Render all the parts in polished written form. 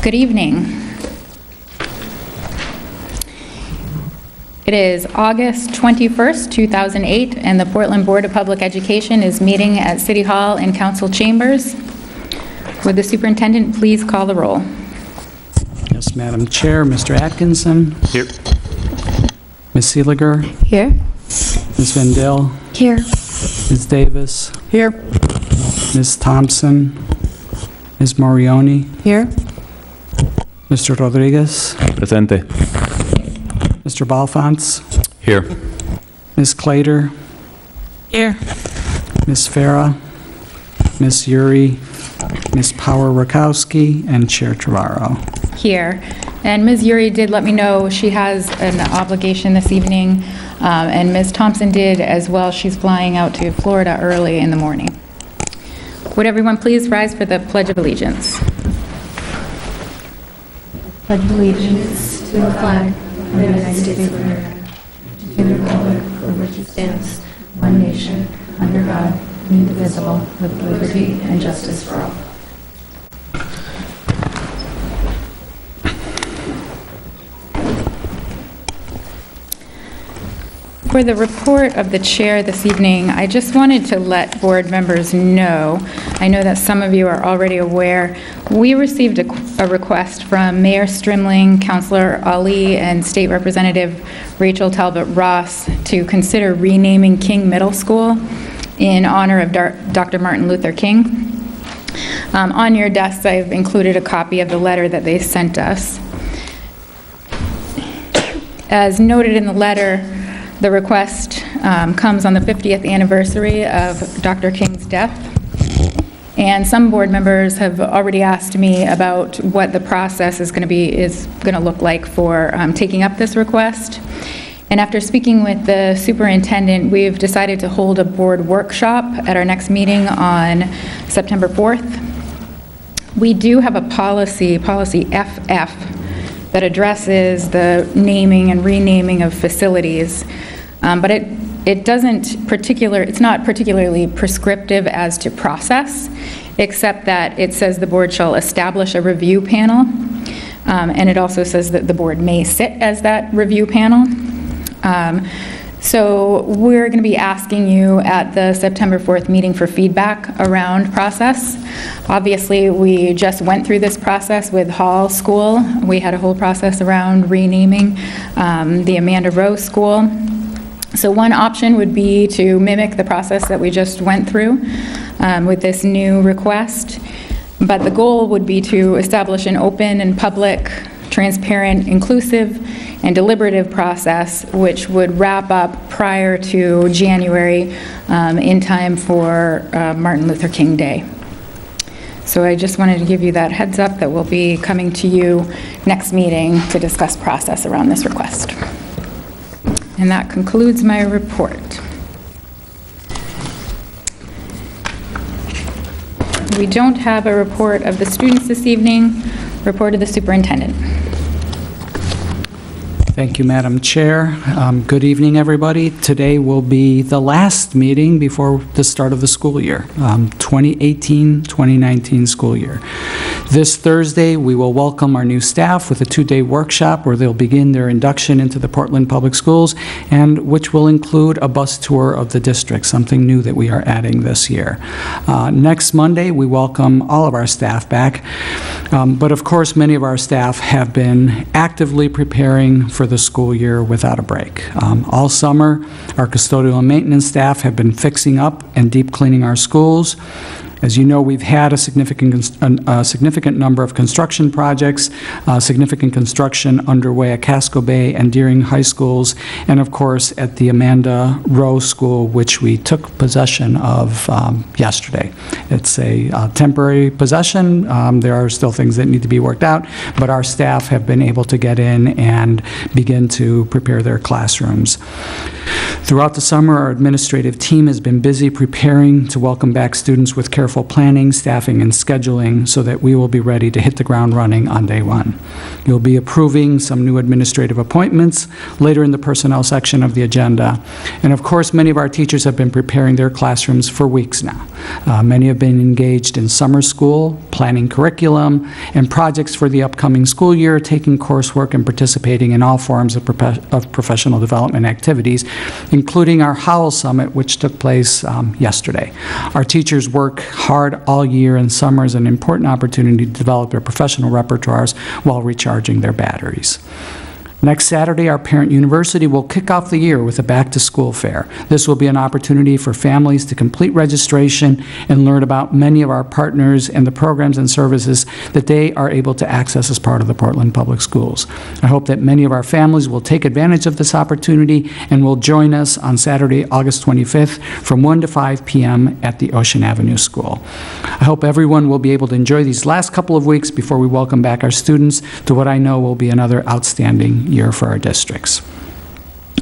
Good evening. It is August 21st, 2008, and the Portland Board of Public Education is meeting at City Hall and Council Chambers. Would the superintendent please call the roll? Yes, Madam Chair. Mr. Atkinson? Here. Ms. Seeliger? Here. Ms. Vendel? Here. Ms. Davis? Here. Ms. Thompson? Ms. Morioni? Here. Mr. Rodriguez? Presente. Mr. Balfons? Here. Ms. Clater? Here. Ms. Farah? Ms. Yuri? Ms. Power-Rakowski? And Chair Trevorrow. Here. And Ms. Yuri did let me know she has an obligation this evening, and Ms. Thompson did as well. She's flying out to Florida early in the morning. Would everyone please rise for the Pledge of Allegiance? Pledge allegiance to the flag of the United States of America, to the republic for which it stands, one nation, under God, indivisible, with liberty and justice for all. For the report of the chair this evening, I just wanted to let board members know, I know that some of you are already aware, we received a request from Mayor Strimling, Councilor Ali, and State Representative Rachel Talbot Ross to consider renaming King Middle School in honor of Dr. Martin Luther King. On your desks, I've included a copy of the letter that they sent us. As noted in the letter, the request comes on the 50th anniversary of Dr. King's death, and some board members have already asked me about what the process is going to look like for taking up this request. And after speaking with the superintendent, we've decided to hold a board workshop at our next meeting on September 4th. We do have a policy FF, that addresses the naming and renaming of facilities, but it's not particularly prescriptive as to process, except that it says the board shall establish a review panel, and it also says that the board may sit as that review panel. So we're going to be asking you at the September 4th meeting for feedback around process. Obviously, we just went through this process with Hall School. We had a whole process around renaming the Amanda Rose School. So one option would be to mimic the process that we just went through with this new request. But the goal would be to establish an open and public, transparent, inclusive, and deliberative process, which would wrap up prior to January in time for Martin Luther King Day. So I just wanted to give you that heads up that we'll be coming to you next meeting to discuss process around this request. And that concludes my report. We don't have a report of the students this evening. Report of the superintendent. Thank you, Madam Chair. Good evening, everybody. Today will be the last meeting before the start of the school year, 2018-2019 school year. This Thursday, we will welcome our new staff with a two-day workshop where they'll begin their induction into the Portland Public Schools, and which will include a bus tour of the district, something new that we are adding this year. Next Monday, we welcome all of our staff back, but of course, many of our staff have been actively preparing for the school year without a break. All summer, our custodial and maintenance staff have been fixing up and deep cleaning our schools. As you know, we've had a significant number of construction projects, significant construction underway at Casco Bay and Deering High Schools, and of course at the Amanda Rose School, which we took possession of yesterday. It's a temporary possession. There are still things that need to be worked out, but our staff have been able to get in and begin to prepare their classrooms. Throughout the summer, our administrative team has been busy preparing to welcome back students with careful careful planning, staffing, and scheduling so that we will be ready to hit the ground running on day one. You'll be approving some new administrative appointments later in the personnel section of the agenda. And of course, many of our teachers have been preparing their classrooms for weeks now. Many have been engaged in summer school, planning curriculum, and projects for the upcoming school year, taking coursework and participating in all forms of professional development activities, including our Howell Summit, which took place yesterday. Our teachers work hard all year, and summer is an important opportunity to develop their professional repertoires while recharging their batteries. Next Saturday, our parent university will kick off the year with a back-to-school fair. This will be an opportunity for families to complete registration and learn about many of our partners and the programs and services that they are able to access as part of the Portland Public Schools. I hope that many of our families will take advantage of this opportunity and will join us on Saturday, August 25th from 1 to 5 p.m. at the Ocean Avenue School. I hope everyone will be able to enjoy these last couple of weeks before we welcome back our students to what I know will be another outstanding year for our districts.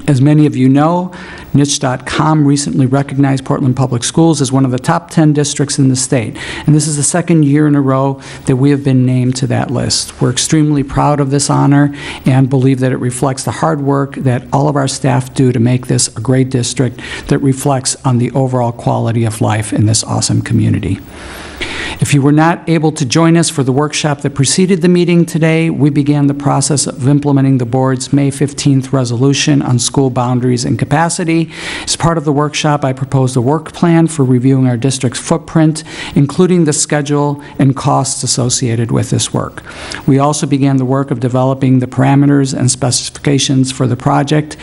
As many of you know, niche.com recently recognized Portland Public Schools as one of the top 10 districts in the state, and this is the second year in a row that we have been named to that list. We're extremely proud of this honor and believe that it reflects the hard work that all of our staff do to make this a great district that reflects on the overall quality of life in this awesome community. If you were not able to join us for the workshop that preceded the meeting today, we began the process of implementing the board's May 15th resolution on school boundaries and capacity. As part of the workshop, I proposed a work plan for reviewing our district's footprint, including the schedule and costs associated with this work. We also began the work of developing the parameters and specifications for the project.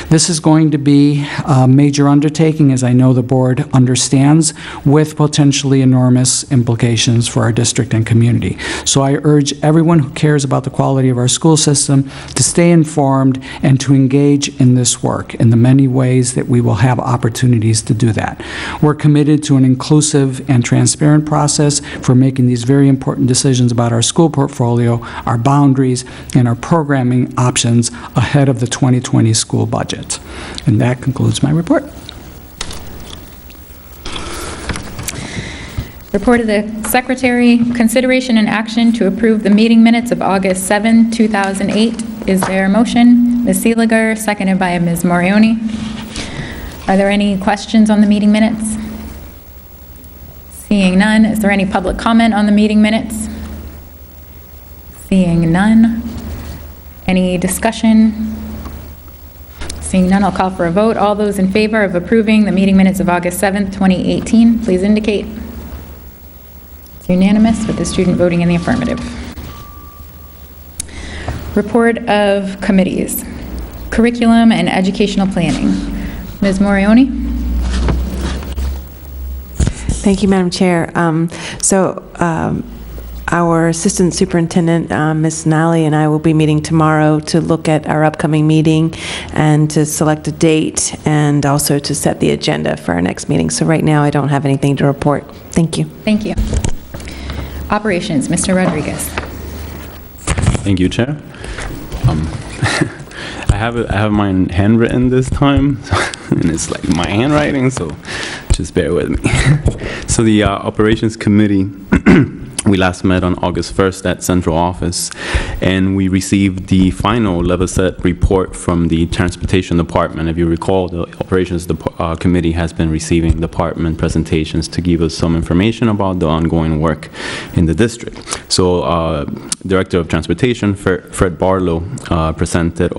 This is going to be a major undertaking, as I know the board understands, with potentially enormous implications for our district and community. So I urge everyone who cares about the quality of our school system to stay informed and to engage in this work in the many ways that we will have opportunities to do that. We're committed to an inclusive and transparent process for making these very important decisions about our school portfolio, our boundaries, and our programming options ahead of the 2020 school budget. And that concludes my report. Report of the Secretary, consideration and action to approve the meeting minutes of August 7, 2008. Is there a motion? Ms. Seeliger, seconded by Ms. Morioni. Are there any questions on the meeting minutes? Seeing none, is there any public comment on the meeting minutes? Seeing none. Any discussion? Seeing none, I'll call for a vote. All those in favor of approving the meeting minutes of August 7th, 2018, please indicate. Unanimous with the student voting in the affirmative. Report of committees. Curriculum and educational planning. Ms. Morioni? Thank you, Madam Chair. Our Assistant Superintendent, Ms. Nally, and I will be meeting tomorrow to look at our upcoming meeting and to select a date and also to set the agenda for our next meeting. So right now, I don't have anything to report. Thank you. Thank you. Operations, Mr. Rodriguez. Thank you, Chair. I have mine handwritten this time, and it's like my handwriting, so just bear with me. So the Operations Committee, we last met on August 1st at Central Office, and we received the final level set report from the Transportation Department. If you recall, the Operations Committee has been receiving department presentations to give us some information about the ongoing work in the district. So Director of Transportation, Fred Barlow, presented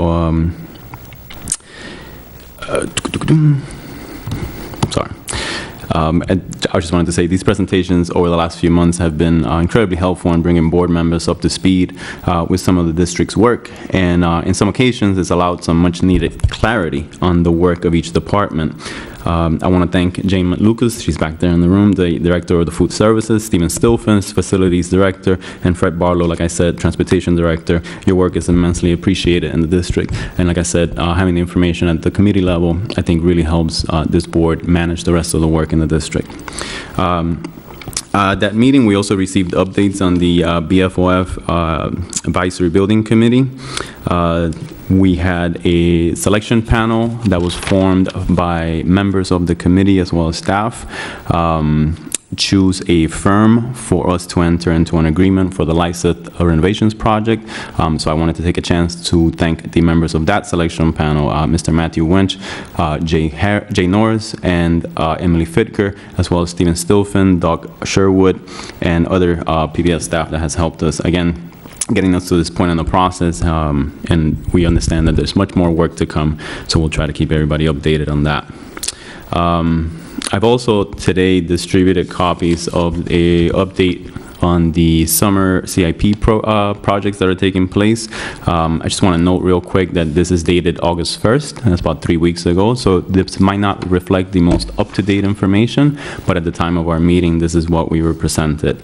sorry. I just wanted to say these presentations over the last few months have been incredibly helpful in bringing board members up to speed with some of the district's work, and in some occasions it's allowed some much needed clarity on the work of each department. I want to thank Jane Lucas, she's back there in the room, the Director of the Food Services, Stephen Stilfens, Facilities Director, and Fred Barlow, like I said, Transportation Director. Your work is immensely appreciated in the district, and like I said, having the information at the committee level, I think really helps this board manage the rest of the work in the district. That meeting, we also received updates on the BFOF Advisory Building Committee. We had a selection panel that was formed by members of the committee as well as staff. choose a firm for us to enter into an agreement for the Lyseth renovations project. So I wanted to take a chance to thank the members of that selection panel, Mr. Matthew Winch, Jay Norris, and Emily Fitker, as well as Stephen Stilfen, Doug Sherwood, and other PBS staff that has helped us, again, getting us to this point in the process, and we understand that there's much more work to come, so we'll try to keep everybody updated on that. I've also today distributed copies of a update on the summer CIP projects that are taking place. I just want to note real quick that this is dated August 1st, and that's about 3 weeks ago, so this might not reflect the most up-to-date information, but at the time of our meeting, this is what we were presented.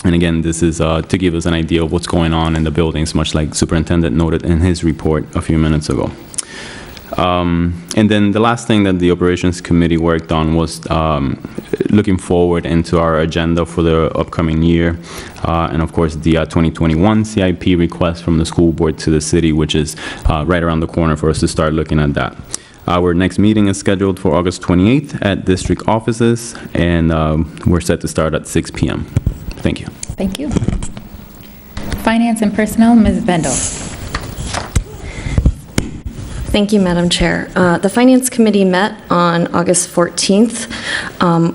And again, this is to give us an idea of what's going on in the buildings, much like Superintendent noted in his report a few minutes ago. And then the last thing that the Operations Committee worked on was looking forward into our agenda for the upcoming year. And of course, the 2021 CIP request from the school board to the city, which is right around the corner for us to start looking at that. Our next meeting is scheduled for August 28th at district offices, and we're set to start at 6 p.m. Thank you. Thank you. Finance and Personnel, Ms. Bendel. Thank you, Madam Chair. The Finance Committee met on August 14th.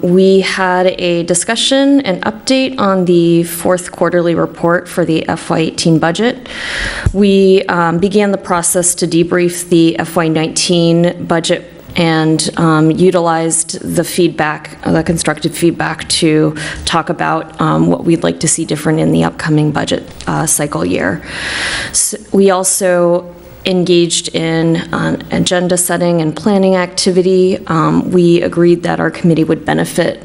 We had a discussion and update on the fourth quarterly report for the FY18 budget. We began the process to debrief the FY19 budget and utilized the feedback, the constructive feedback, to talk about what we'd like to see different in the upcoming budget cycle year. So we also engaged in agenda setting and planning activity. We agreed that our committee would benefit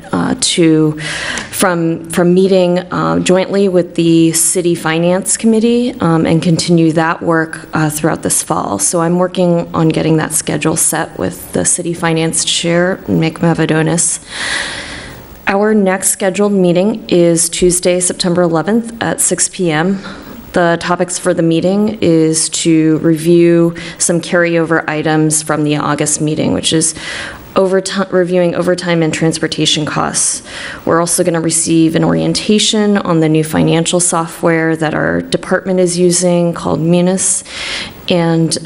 from meeting jointly with the City Finance Committee and continue that work throughout this fall. So I'm working on getting that schedule set with the City Finance Chair, Mick Mavadonis. Our next scheduled meeting is Tuesday, September 11th at 6 p.m. The topics for the meeting is to review some carryover items from the August meeting, which is reviewing overtime and transportation costs. We're also going to receive an orientation on the new financial software that our department is using called Munis, and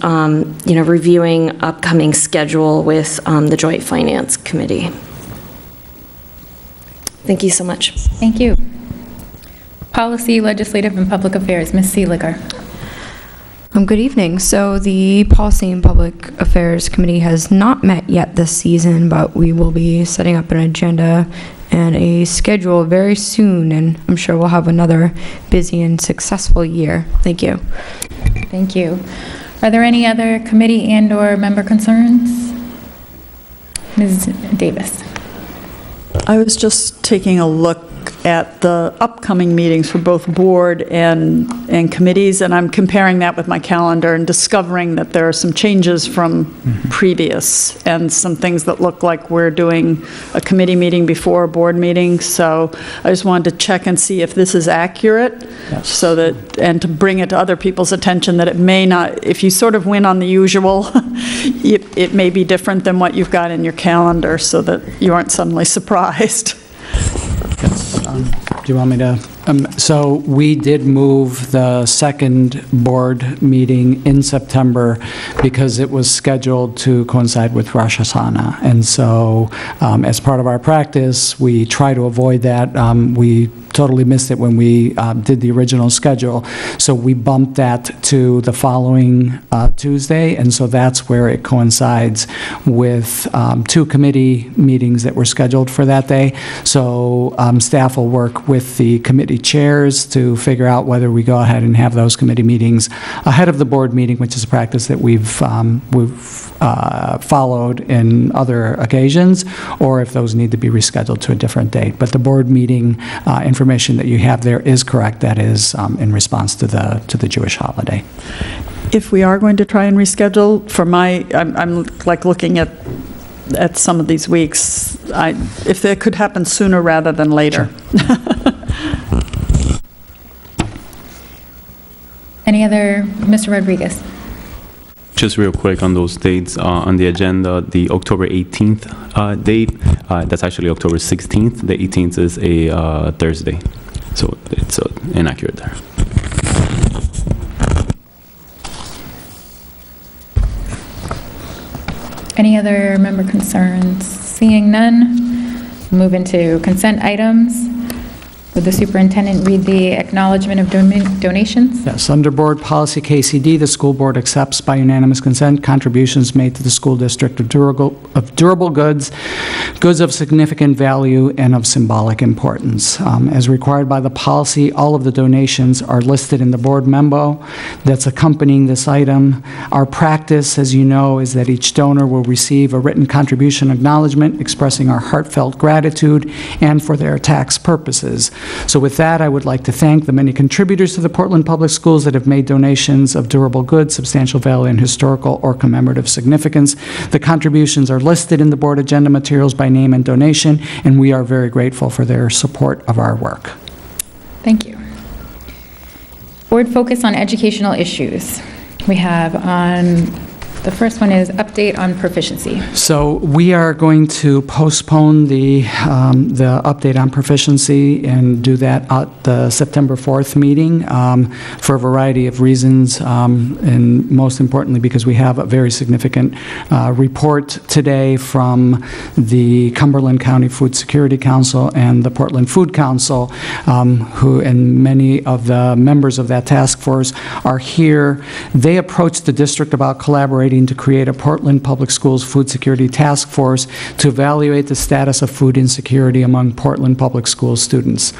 reviewing upcoming schedule with the Joint Finance Committee. Thank you so much. Thank you. Policy, Legislative, and Public Affairs, Ms. Seeliger. Good evening. So the Policy and Public Affairs Committee has not met yet this season, but we will be setting up an agenda and a schedule very soon, and I'm sure we'll have another busy and successful year. Thank you. Thank you. Are there any other committee and/or member concerns? Ms. Davis. I was just taking a look at the upcoming meetings for both board and committees, and I'm comparing that with my calendar and discovering that there are some changes from previous and some things that look like we're doing a committee meeting before a board meeting. So I just wanted to check and see if this is accurate, yes. So that, and to bring it to other people's attention that it may not, if you sort of win on the usual, it may be different than what you've got in your calendar, so that you aren't suddenly surprised. Yes. Do you want me to? So we did move the second board meeting in September because it was scheduled to coincide with Rosh Hashanah. And so as part of our practice, we try to avoid that. We totally missed it when we did the original schedule. So we bumped that to the following Tuesday, and so that's where it coincides with two committee meetings that were scheduled for that day. So staff will work with the committee chairs to figure out whether we go ahead and have those committee meetings ahead of the board meeting, which is a practice that we've followed in other occasions, or if those need to be rescheduled to a different date. But the board meeting information that you have there is correct. That is in response to the Jewish holiday. If we are going to try and reschedule, I'm like looking at some of these weeks, if they could happen sooner rather than later. Sure. Any other, Mr. Rodriguez? Just real quick on those dates, on the agenda, the October 18th date, that's actually October 16th. The 18th is a Thursday, so it's inaccurate there. Any other member concerns? Seeing none, move into consent items. Would the superintendent read the acknowledgement of donations? Yes, under Board Policy KCD, the school board accepts by unanimous consent contributions made to the school district of durable goods, goods of significant value and of symbolic importance. As required by the policy, all of the donations are listed in the board memo that's accompanying this item. Our practice, as you know, is that each donor will receive a written contribution acknowledgement expressing our heartfelt gratitude and for their tax purposes. So with that, I would like to thank the many contributors to the Portland Public Schools that have made donations of durable goods, substantial value, and historical or commemorative significance. The contributions are listed in the board agenda materials by name and donation, and we are very grateful for their support of our work. Thank you. Board focus on educational issues. We have on, the first one is update on proficiency. So we are going to postpone the update on proficiency and do that at the September 4th meeting for a variety of reasons, and most importantly because we have a very significant report today from the Cumberland County Food Security Council and the Portland Food Council, who and many of the members of that task force are here. They approached the district about collaborating to create a Portland Public Schools Food Security Task Force to evaluate the status of food insecurity among Portland Public Schools students.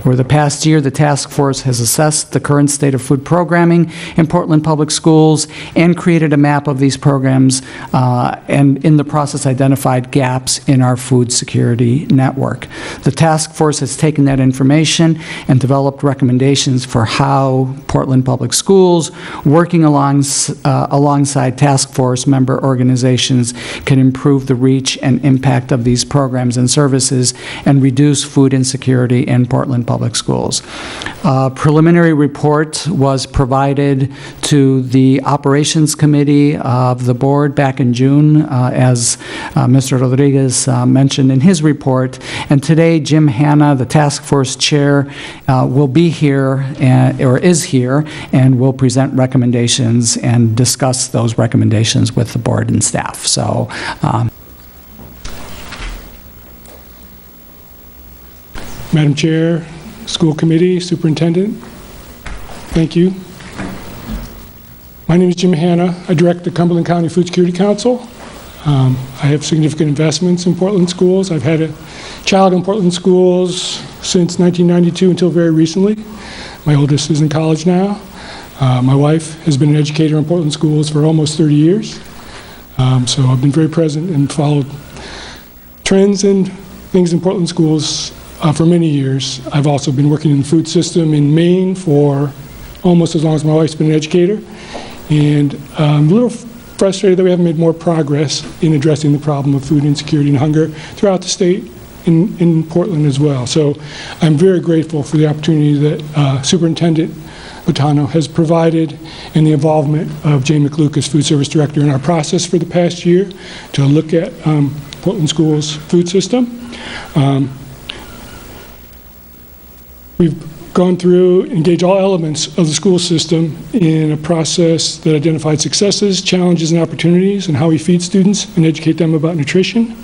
Over the past year, the task force has assessed the current state of food programming in Portland Public Schools and created a map of these programs, and in the process identified gaps in our food security network. The task force has taken that information and developed recommendations for how Portland Public Schools, working alongside task force member organizations, can improve the reach and impact of these programs and services and reduce food insecurity in Portland Public Schools. A preliminary report was provided to the Operations Committee of the board back in June, as Mr. Rodriguez mentioned in his report. And today, Jim Hanna, the task force chair, will be here, or is here, and will present recommendations and discuss those recommendations with the board and staff. So, Madam Chair, School Committee, Superintendent, thank you. My name is Jim Hanna. I direct the Cumberland County Food Security Council. I have significant investments in Portland schools. I've had a child in Portland schools since 1992 until very recently. My oldest is in college now. My wife has been an educator in Portland schools for almost 30 years. So I've been very present and followed trends and things in Portland schools for many years. I've also been working in the food system in Maine for almost as long as my wife's been an educator. And I'm a little frustrated that we haven't made more progress in addressing the problem of food insecurity and hunger throughout the state, in Portland as well. So I'm very grateful for the opportunity that Superintendent Botano has provided and the involvement of Jay McLucas, Food Service Director, in our process for the past year to look at Portland Schools' food system. We've gone through, engaged all elements of the school system in a process that identified successes, challenges, and opportunities, and how we feed students and educate them about nutrition.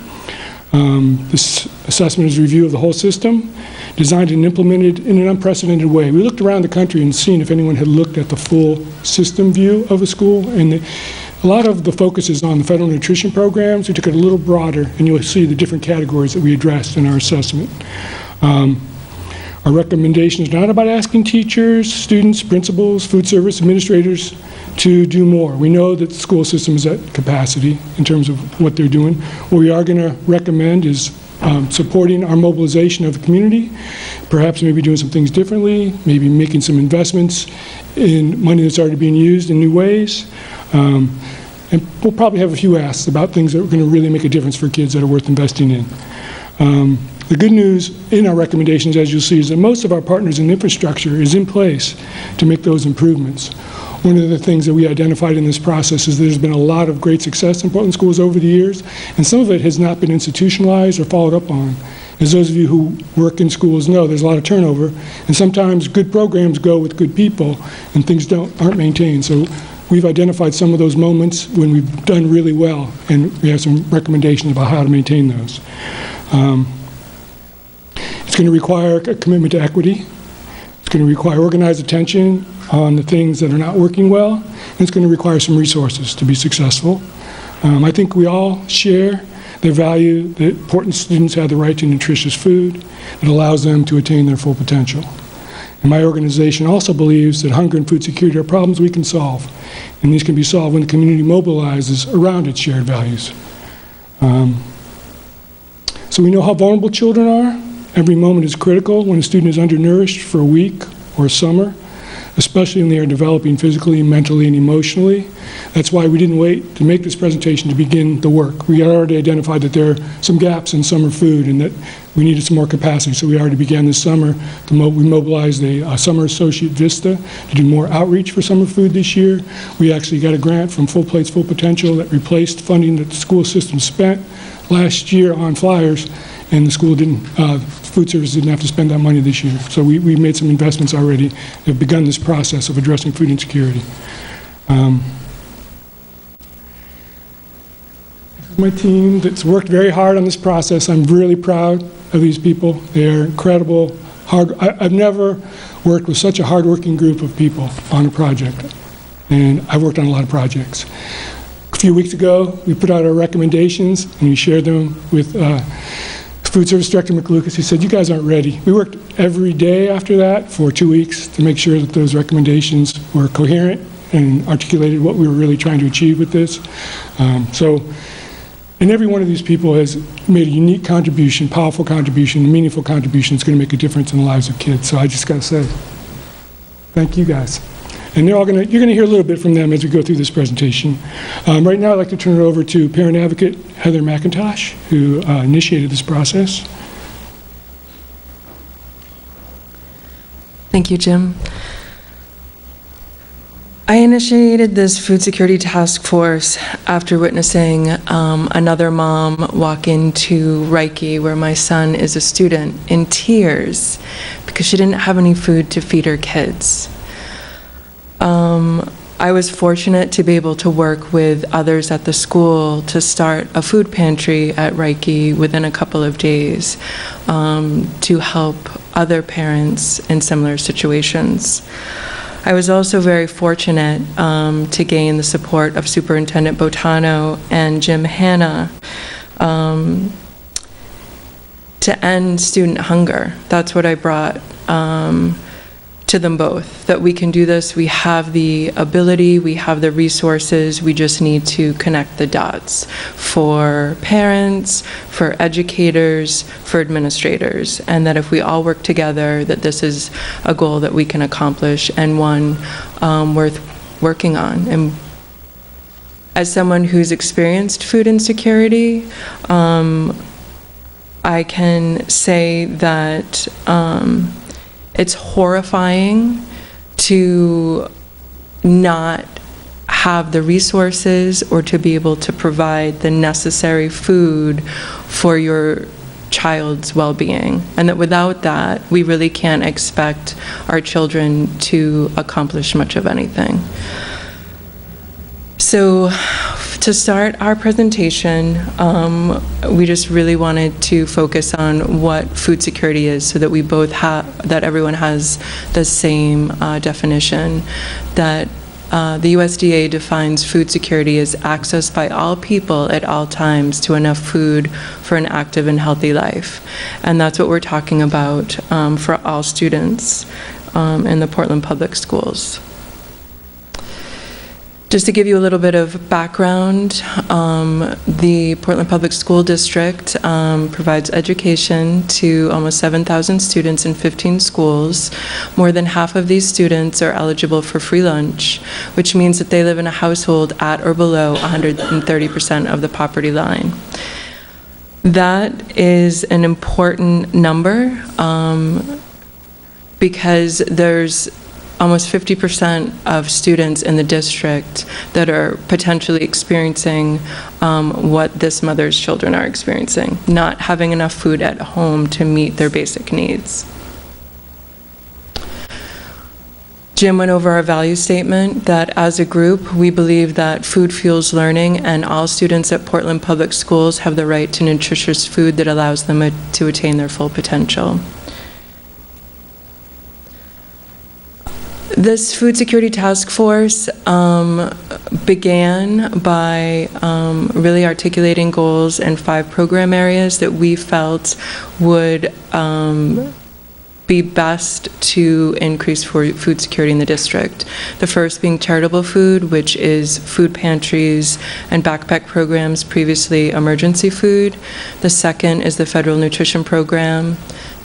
This assessment is a review of the whole system, designed and implemented in an unprecedented way. We looked around the country and seen if anyone had looked at the full system view of a school, and a lot of the focus is on the federal nutrition programs. We took it a little broader, and you'll see the different categories that we addressed in our assessment. Our recommendation is not about asking teachers, students, principals, food service administrators to do more. We know that the school system is at capacity in terms of what they're doing. What we are going to recommend is supporting our mobilization of the community, perhaps maybe doing some things differently, maybe making some investments in money that's already being used in new ways. And we'll probably have a few asks about things that are going to really make a difference for kids that are worth investing in. The good news in our recommendations, as you'll see, is that most of our partners in infrastructure is in place to make those improvements. one of the things that we identified in this process is there's been a lot of great success in Portland schools over the years, and some of it has not been institutionalized or followed up on. As those of you who work in schools know, there's a lot of turnover, and sometimes good programs go with good people, and things aren't maintained. So we've identified some of those moments when we've done really well, and we have some recommendations about how to maintain those. It's going to require a commitment to equity. It's going to require organized attention on the things that are not working well, and it's going to require some resources to be successful. I think we all share the value that important students have the right to nutritious food that allows them to attain their full potential. And my organization also believes that hunger and food security are problems we can solve, and these can be solved when the community mobilizes around its shared values. So we know how vulnerable children are. Every moment is critical when a student is undernourished for a week or a summer, especially when they are developing physically, mentally, and emotionally. That's why we didn't wait to make this presentation to begin the work. We had already identified that there are some gaps in summer food and that we needed some more capacity. So we already began this summer. We mobilized a Summer Associate Vista to do more outreach for summer food this year. We actually got a grant from Full Plates, Full Potential that replaced funding that the school system spent last year on flyers, and the school food service didn't have to spend that money this year. So we made some investments already that have begun this process of addressing food insecurity. My team that's worked very hard on this process. I'm really proud of these people. They're incredible. I've never worked with such a hardworking group of people on a project, and I've worked on a lot of projects. A few weeks ago, we put out our recommendations, and we shared them with Food Service Director McLucas. He said, "You guys aren't ready." We worked every day after that for 2 weeks to make sure that those recommendations were coherent and articulated what we were really trying to achieve with this. And every one of these people has made a unique contribution, powerful contribution, meaningful contribution that's going to make a difference in the lives of kids. So I just got to say, thank you guys. And you're going to hear a little bit from them as we go through this presentation. Right now, I'd like to turn it over to parent advocate Heather McIntosh, who initiated this process. Thank you, Jim. I initiated this food security task force after witnessing another mom walk into Reiki, where my son is a student, in tears because she didn't have any food to feed her kids. I was fortunate to be able to work with others at the school to start a food pantry at Reiki within a couple of days to help other parents in similar situations. I was also very fortunate to gain the support of Superintendent Botano and Jim Hanna to end student hunger. That's what I brought to them both, that we can do this, we have the ability, we have the resources, we just need to connect the dots for parents, for educators, for administrators, and that if we all work together, that this is a goal that we can accomplish and one worth working on. And as someone who's experienced food insecurity, I can say that it's horrifying to not have the resources or to be able to provide the necessary food for your child's well-being, and that without that, we really can't expect our children to accomplish much of anything. So to start our presentation, we just really wanted to focus on what food security is so that we both have, that everyone has the same definition, that the USDA defines food security as access by all people at all times to enough food for an active and healthy life. And that's what we're talking about for all students in the Portland Public Schools. Just to give you a little bit of background, the Portland Public School District provides education to almost 7,000 students in 15 schools. More than half of these students are eligible for free lunch, which means that they live in a household at or below 130% of the poverty line. That is an important number because there's almost 50% of students in the district that are potentially experiencing what this mother's children are experiencing, not having enough food at home to meet their basic needs. Jim went over our value statement, that as a group, we believe that food fuels learning, and all students at Portland Public Schools have the right to nutritious food that allows them to attain their full potential. This food security task force began by really articulating goals in 5 program areas that we felt would be best to increase food security in the district. The first being charitable food, which is food pantries and backpack programs, previously emergency food. The second is the federal nutrition program.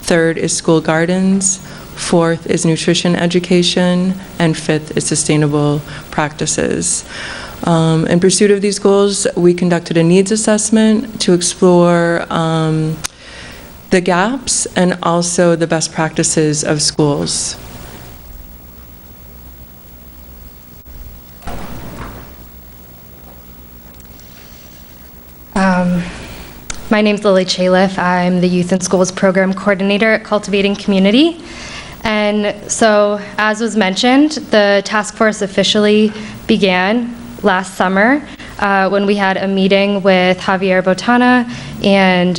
Third is school gardens. Fourth is nutrition education. And fifth is sustainable practices. In pursuit of these goals, we conducted a needs assessment to explore the gaps and also the best practices of schools. My name's Lily Chaliff. I'm the Youth and Schools Program Coordinator at Cultivating Community. And so, as was mentioned, the task force officially began last summer when we had a meeting with Javier Botana and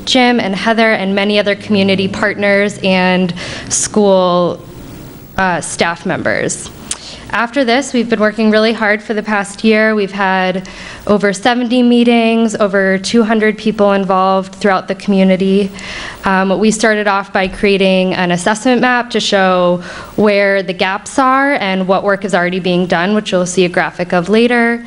Jim and Heather and many other community partners and school staff members. After this, we've been working really hard for the past year. We've had over 70 meetings, over 200 people involved throughout the community. We started off by creating an assessment map to show where the gaps are and what work is already being done, which you'll see a graphic of later.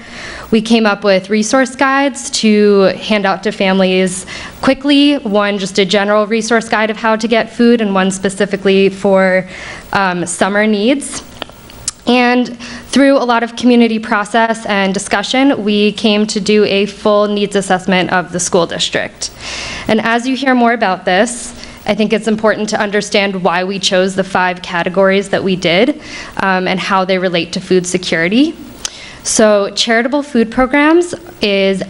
We came up with resource guides to hand out to families quickly, one just a general resource guide of how to get food and one specifically for summer needs. And through a lot of community process and discussion, we came to do a full needs assessment of the school district. And as you hear more about this, I think it's important to understand why we chose the 5 categories that we did and how they relate to food security. So charitable food programs is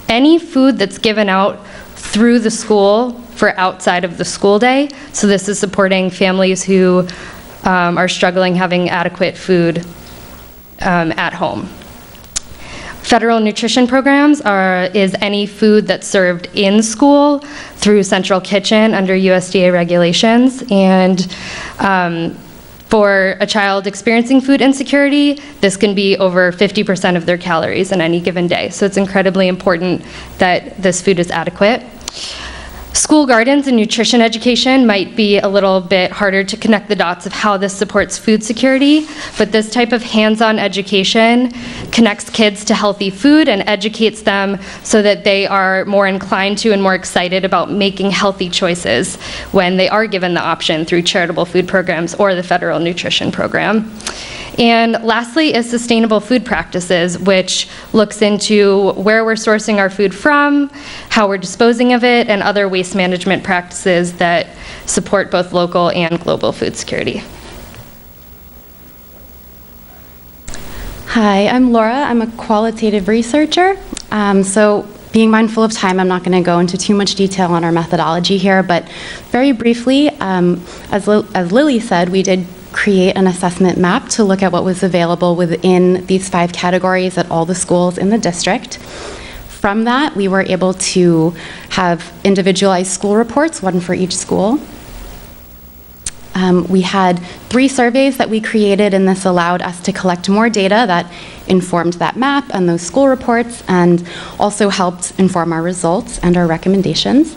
any food that's given out through the school for outside of the school day. So this is supporting families who are struggling having adequate food at home. Federal nutrition programs is any food that's served in school through Central Kitchen under USDA regulations. And for a child experiencing food insecurity, this can be over 50% of their calories in any given day. So it's incredibly important that this food is adequate. School gardens and nutrition education might be a little bit harder to connect the dots of how this supports food security, but this type of hands-on education connects kids to healthy food and educates them so that they are more inclined to and more excited about making healthy choices when they are given the option through charitable food programs or the federal nutrition program. And lastly is sustainable food practices, which looks into where we're sourcing our food from, how we're disposing of it, and other waste management practices that support both local and global food security. Hi, I'm Laura. I'm a qualitative researcher. So being mindful of time, I'm not going to go into too much detail on our methodology here, but very briefly, as Lily said, we did create an assessment map to look at what was available within these 5 categories at all the schools in the district. From that, we were able to have individualized school reports, one for each school. We had 3 surveys that we created, and this allowed us to collect more data that informed that map and those school reports, and also helped inform our results and our recommendations.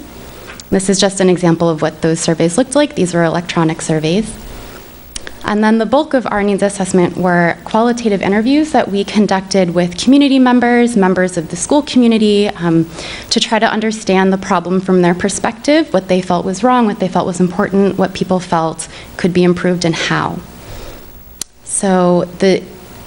This is just an example of what those surveys looked like. These were electronic surveys. And then the bulk of our needs assessment were qualitative interviews that we conducted with community members, members of the school community, to try to understand the problem from their perspective, what they felt was wrong, what they felt was important, what people felt could be improved, and how. So the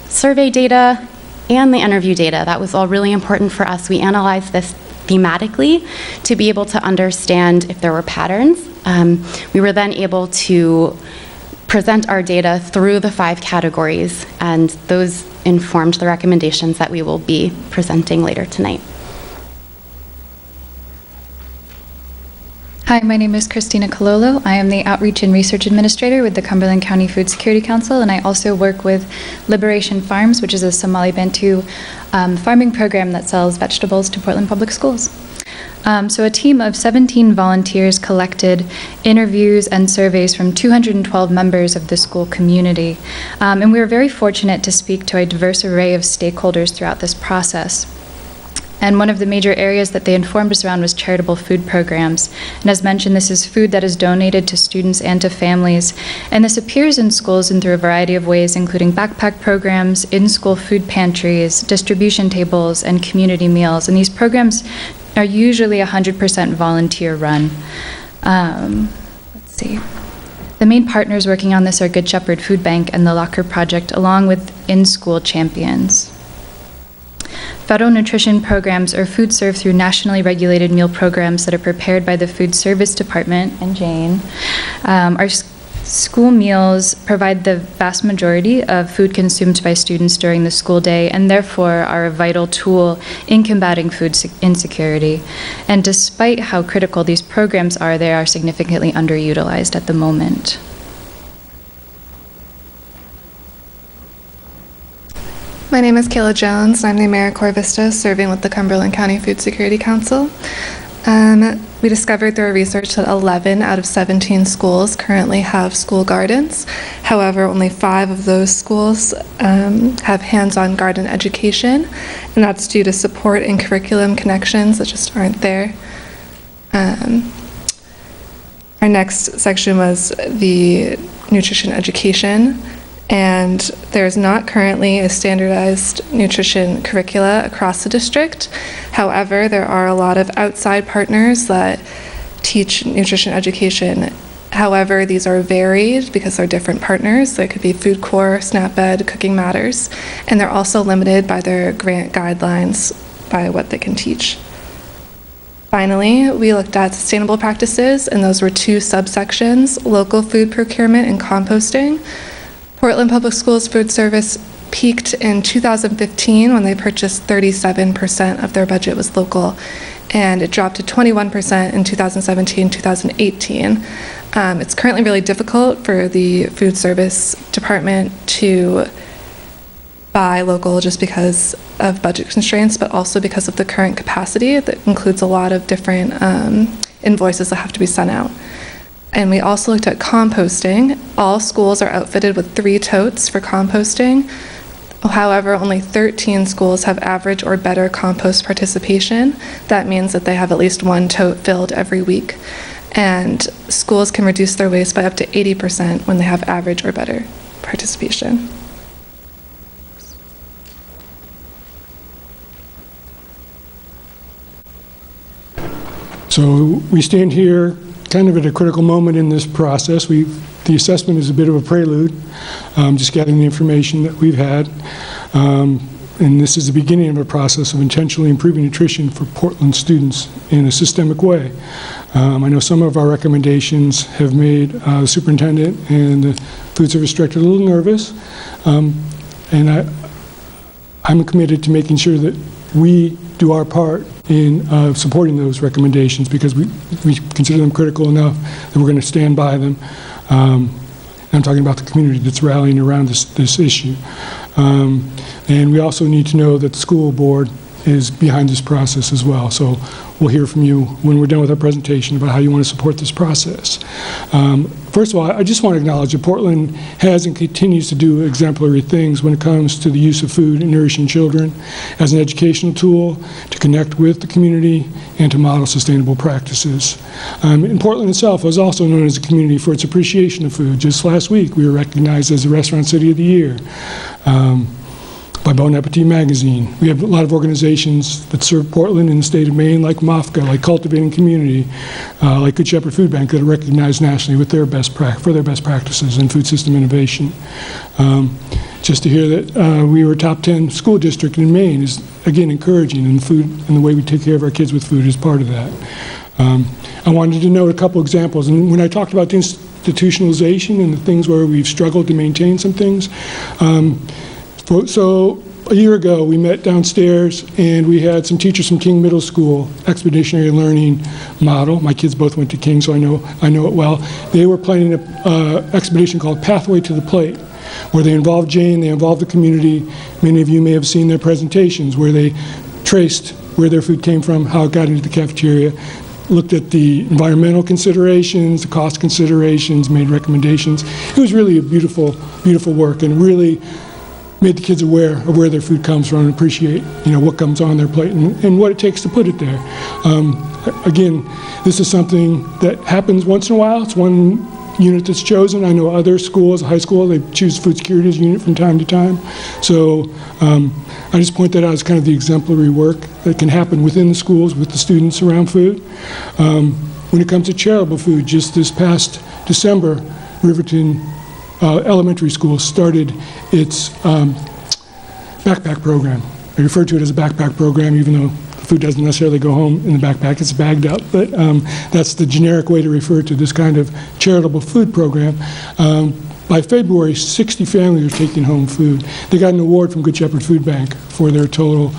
survey data and the interview data, that was all really important for us. We analyzed this thematically to be able to understand if there were patterns. We were then able to present our data through the 5 categories, and those informed the recommendations that we will be presenting later tonight. Hi, my name is Christina Cololo. I am the Outreach and Research Administrator with the Cumberland County Food Security Council, and I also work with Liberation Farms, which is a Somali Bantu farming program that sells vegetables to Portland Public Schools. So a team of 17 volunteers collected interviews and surveys from 212 members of the school community. And we were very fortunate to speak to a diverse array of stakeholders throughout this process. And one of the major areas that they informed us around was charitable food programs. And as mentioned, this is food that is donated to students and to families. And this appears in schools in through a variety of ways, including backpack programs, in-school food pantries, distribution tables, and community meals. And these programs are usually 100% volunteer run. Let's see. The main partners working on this are Good Shepherd Food Bank and the Locker Project, along with in-school champions. Federal nutrition programs are food served through nationally regulated meal programs that are prepared by the Food Service Department and Jane. Our school meals provide the vast majority of food consumed by students during the school day, and therefore are a vital tool in combating food insecurity. And despite how critical these programs are, they are significantly underutilized at the moment. My name is Kayla Jones, and I'm the AmeriCorps Vista serving with the Cumberland County Food Security Council. We discovered through our research that 11 out of 17 schools currently have school gardens. However, only 5 of those schools have hands-on garden education, and that's due to support and curriculum connections that just aren't there. Our next section was the nutrition education. And there's not currently a standardized nutrition curricula across the district. However, there are a lot of outside partners that teach nutrition education. However, these are varied because they're different partners. There could be Food Corps, SNAP Ed, Cooking Matters, and they're also limited by their grant guidelines by what they can teach. Finally, we looked at sustainable practices, and those were 2 subsections: local food procurement and composting. Portland Public Schools Food Service peaked in 2015 when they purchased 37% of their budget was local, and it dropped to 21% in 2017-2018. It's currently really difficult for the food service department to buy local just because of budget constraints, but also because of the current capacity that includes a lot of different invoices that have to be sent out. And we also looked at composting. All schools are outfitted with 3 totes for composting. However, only 13 schools have average or better compost participation. That means that they have at least 1 tote filled every week. And schools can reduce their waste by up to 80% when they have average or better participation. So we stand here kind of at a critical moment in this process. The assessment is a bit of a prelude, just getting the information that we've had. And this is the beginning of a process of intentionally improving nutrition for Portland students in a systemic way. I know some of our recommendations have made the superintendent and the food service director a little nervous. And I'm committed to making sure that we do our part in supporting those recommendations, because we consider them critical enough that we're going to stand by them. I'm talking about the community that's rallying around this issue. And we also need to know that the school board is behind this process as well. So we'll hear from you when we're done with our presentation about how you want to support this process. First of all, I just want to acknowledge that Portland has and continues to do exemplary things when it comes to the use of food and nourishing children as an educational tool to connect with the community and to model sustainable practices. And Portland itself is also known as a community for its appreciation of food. Just last week, we were recognized as the Restaurant City of the Year by Bon Appetit magazine. We have a lot of organizations that serve Portland in the state of Maine, like MOFGA, like Cultivating Community, like Good Shepherd Food Bank, that are recognized nationally with their best practices in food system innovation. Just to hear that we were a top 10 school district in Maine is, again, encouraging, and food and the way we take care of our kids with food is part of that. I wanted to note a couple examples, and when I talked about the institutionalization and the things where we've struggled to maintain some things. So a year ago, we met downstairs, and we had some teachers from King Middle School, expeditionary learning model. My kids both went to King, so I know it well. They were planning an expedition called Pathway to the Plate, where they involved Jane, they involved the community. Many of you may have seen their presentations, where they traced where their food came from, how it got into the cafeteria, looked at the environmental considerations, the cost considerations, made recommendations. It was really a beautiful, beautiful work, and really made the kids aware of where their food comes from and appreciate, what comes on their plate and what it takes to put it there. Again, this is something that happens once in a while. It's one unit that's chosen. I know other schools, high school, they choose food security as a unit from time to time. So I just point that out as kind of the exemplary work that can happen within the schools with the students around food. When it comes to charitable food, just this past December, Riverton Elementary School started its backpack program. I refer to it as a backpack program, even though the food doesn't necessarily go home in the backpack, it's bagged up, but that's the generic way to refer to this kind of charitable food program. By February, 60 families are taking home food. They got an award from Good Shepherd Food Bank for their total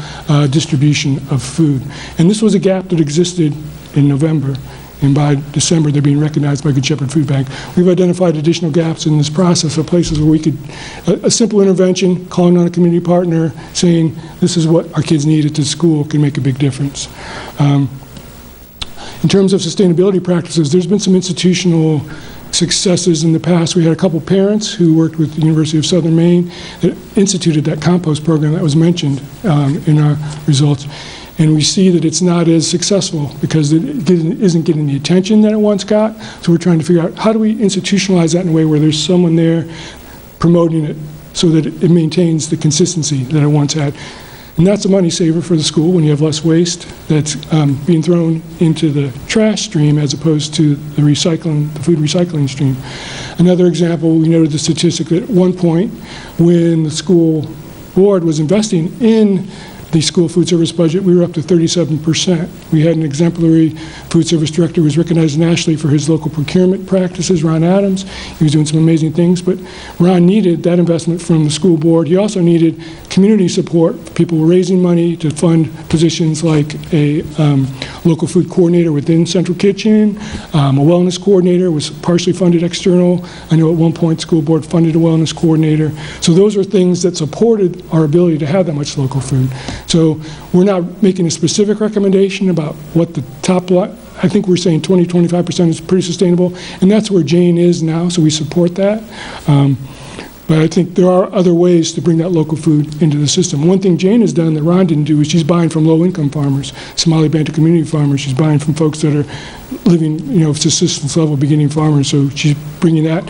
distribution of food. And this was a gap that existed in November. And by December, they're being recognized by Good Shepherd Food Bank. We've identified additional gaps in this process of places where we could, a simple intervention, calling on a community partner, saying this is what our kids need at this school can make a big difference. In terms of sustainability practices, there's been some institutional successes in the past. We had a couple parents who worked with the University of Southern Maine that instituted that compost program that was mentioned in our results. And we see that it's not as successful because it isn't getting the attention that it once got. So we're trying to figure out how do we institutionalize that in a way where there's someone there promoting it so that it maintains the consistency that it once had. And that's a money saver for the school when you have less waste that's being thrown into the trash stream as opposed to the food recycling stream. Another example, we noted the statistic that at one point when the school board was investing in the school food service budget, we were up to 37%. We had an exemplary food service director who was recognized nationally for his local procurement practices, Ron Adams. He was doing some amazing things, but Ron needed that investment from the school board. He also needed community support. People were raising money to fund positions like a local food coordinator within Central Kitchen. A wellness coordinator was partially funded external. I know at one point school board funded a wellness coordinator. So those are things that supported our ability to have that much local food. So we're not making a specific recommendation about what the top line, I think we're saying 20-25% is pretty sustainable, and that's where Jane is now, so we support that. But I think there are other ways to bring that local food into the system. One thing Jane has done that Ron didn't do is she's buying from low-income farmers, Somali Bantu community farmers. She's buying from folks that are living, subsistence level beginning farmers, so she's bringing that,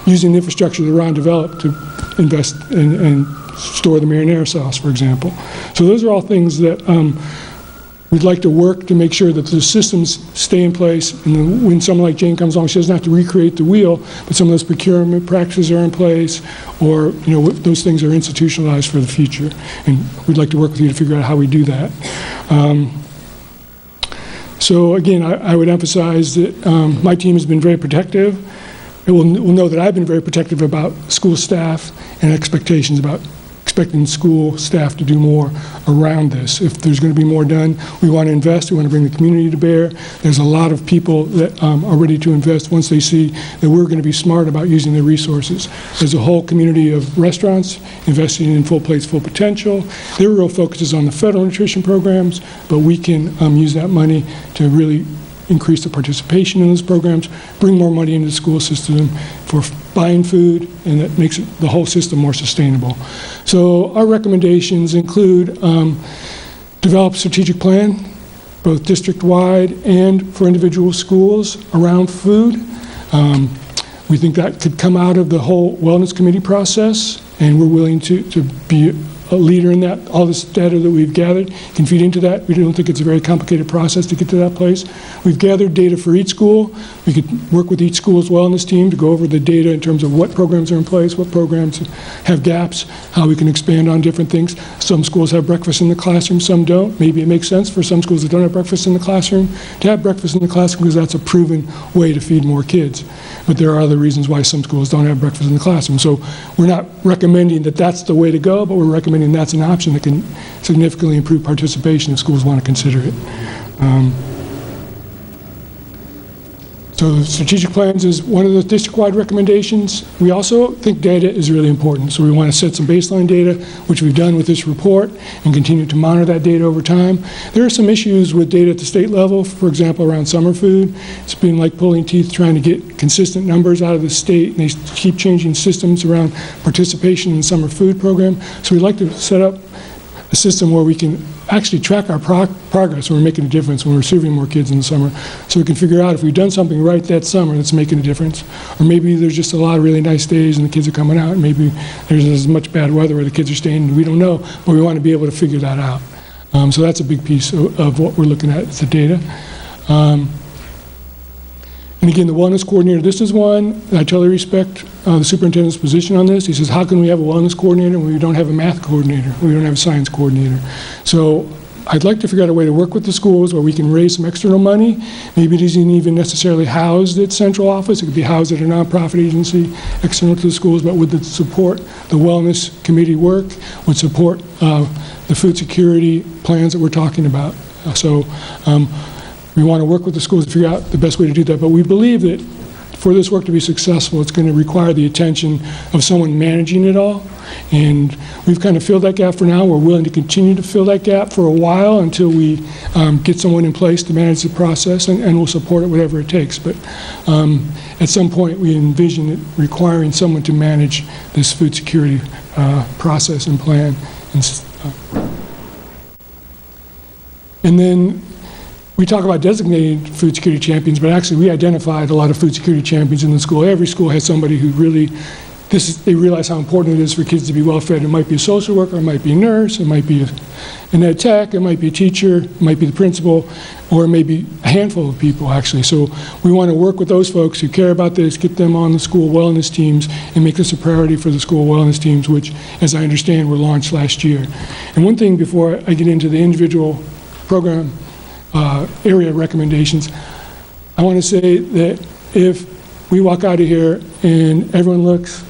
using the infrastructure that Ron developed to invest and store the marinara sauce, for example. So those are all things that we'd like to work to make sure that the systems stay in place, and when someone like Jane comes along, she doesn't have to recreate the wheel, but some of those procurement practices are in place, or those things are institutionalized for the future. And we'd like to work with you to figure out how we do that. So again, I would emphasize that my team has been very protective. It will know that I've been very protective about school staff and expectations about expecting school staff to do more around this. If there's going to be more done, we want to invest. We want to bring the community to bear. There's a lot of people that are ready to invest once they see that we're going to be smart about using their resources. There's a whole community of restaurants investing in Full Plates, Full Potential. Their real focus is on the federal nutrition programs, but we can use that money to really increase the participation in those programs, bring more money into the school system for buying food, and that makes the whole system more sustainable. So our recommendations include develop a strategic plan, both district-wide and for individual schools around food. We think that could come out of the whole wellness committee process, and we're willing to be a leader in that. All this data that we've gathered can feed into that. We don't think it's a very complicated process to get to that place. We've gathered data for each school. We could work with each school's wellness team to go over the data in terms of what programs are in place, what programs have gaps, how we can expand on different things. Some schools have breakfast in the classroom, some don't. Maybe it makes sense for some schools that don't have breakfast in the classroom to have breakfast in the classroom because that's a proven way to feed more kids. But there are other reasons why some schools don't have breakfast in the classroom. So we're not recommending that that's the way to go, but we're recommending that's an option that can significantly improve participation if schools want to consider it. So the strategic plans is one of the district-wide recommendations. We also think data is really important. So we want to set some baseline data, which we've done with this report, and continue to monitor that data over time. There are some issues with data at the state level, for example, around summer food. It's been like pulling teeth trying to get consistent numbers out of the state, and they keep changing systems around participation in the summer food program. So we'd like to set up a system where we can actually track our progress when we're making a difference, when we're serving more kids in the summer, so we can figure out if we've done something right that summer that's making a difference. Or maybe there's just a lot of really nice days and the kids are coming out, and maybe there's as much bad weather where the kids are staying, and we don't know, but we want to be able to figure that out. So that's a big piece of what we're looking at, is the data. And again, the wellness coordinator, this is one, I totally respect the superintendent's position on this. He says, how can we have a wellness coordinator when we don't have a math coordinator, we don't have a science coordinator? So I'd like to figure out a way to work with the schools where we can raise some external money. Maybe it isn't even necessarily housed at central office. It could be housed at a nonprofit agency external to the schools, but would support the wellness committee work, would support the food security plans that we're talking about. We want to work with the schools to figure out the best way to do that, but we believe that for this work to be successful, it's going to require the attention of someone managing it all, and we've kind of filled that gap for now. We're willing to continue to fill that gap for a while until we get someone in place to manage the process, and we'll support it whatever it takes. But at some point, we envision it requiring someone to manage this food security process and plan. And then we talk about designated food security champions, but actually we identified a lot of food security champions in the school. Every school has somebody who really, they realize how important it is for kids to be well fed. It might be a social worker, it might be a nurse, it might be an ed tech, it might be a teacher, it might be the principal, or it may be a handful of people actually. So we want to work with those folks who care about this, get them on the school wellness teams, and make this a priority for the school wellness teams, which, as I understand, were launched last year. And one thing before I get into the individual program area recommendations, I want to say that if we walk out of here and everyone looks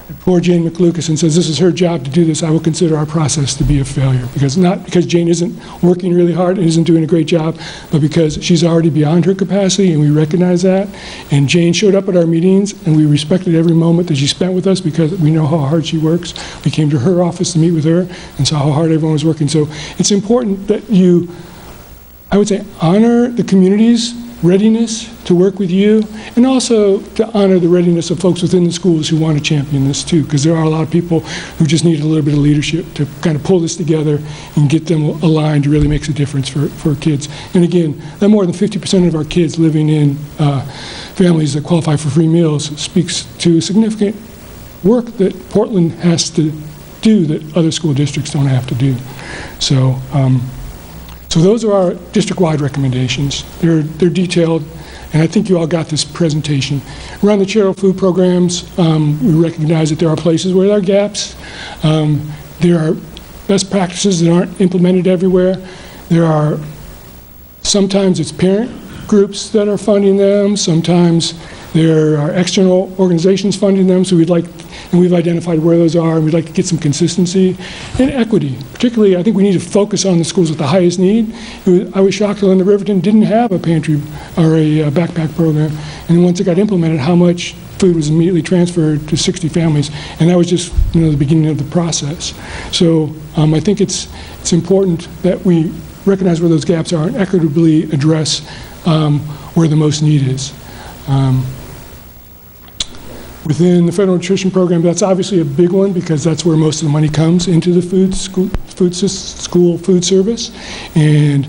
at poor Jane McLucas and says this is her job to do this, I will consider our process to be a failure. Not because Jane isn't working really hard and isn't doing a great job, but because she's already beyond her capacity, and we recognize that. And Jane showed up at our meetings, and we respected every moment that she spent with us because we know how hard she works. We came to her office to meet with her and saw how hard everyone was working. So it's important that you, I would say, honor the community's readiness to work with you, and also to honor the readiness of folks within the schools who want to champion this too, because there are a lot of people who just need a little bit of leadership to kind of pull this together and get them aligned to really makes a difference for kids. And again, that more than 50% of our kids living in families that qualify for free meals speaks to significant work that Portland has to do that other school districts don't have to do. So those are our district-wide recommendations. They're detailed, and I think you all got this presentation. Around the charitable food programs, we recognize that there are places where there are gaps. There are best practices that aren't implemented everywhere. Sometimes it's parent groups that are funding them. Sometimes there are external organizations funding them, so we've identified where those are, and we'd like to get some consistency and equity. Particularly, I think we need to focus on the schools with the highest need. I was shocked when the Riverton didn't have a pantry or a backpack program, and once it got implemented, how much food was immediately transferred to 60 families, and that was just the beginning of the process. So I think it's important that we recognize where those gaps are and equitably address where the most need is. Within the federal nutrition program, that's obviously a big one because that's where most of the money comes into the school food service. And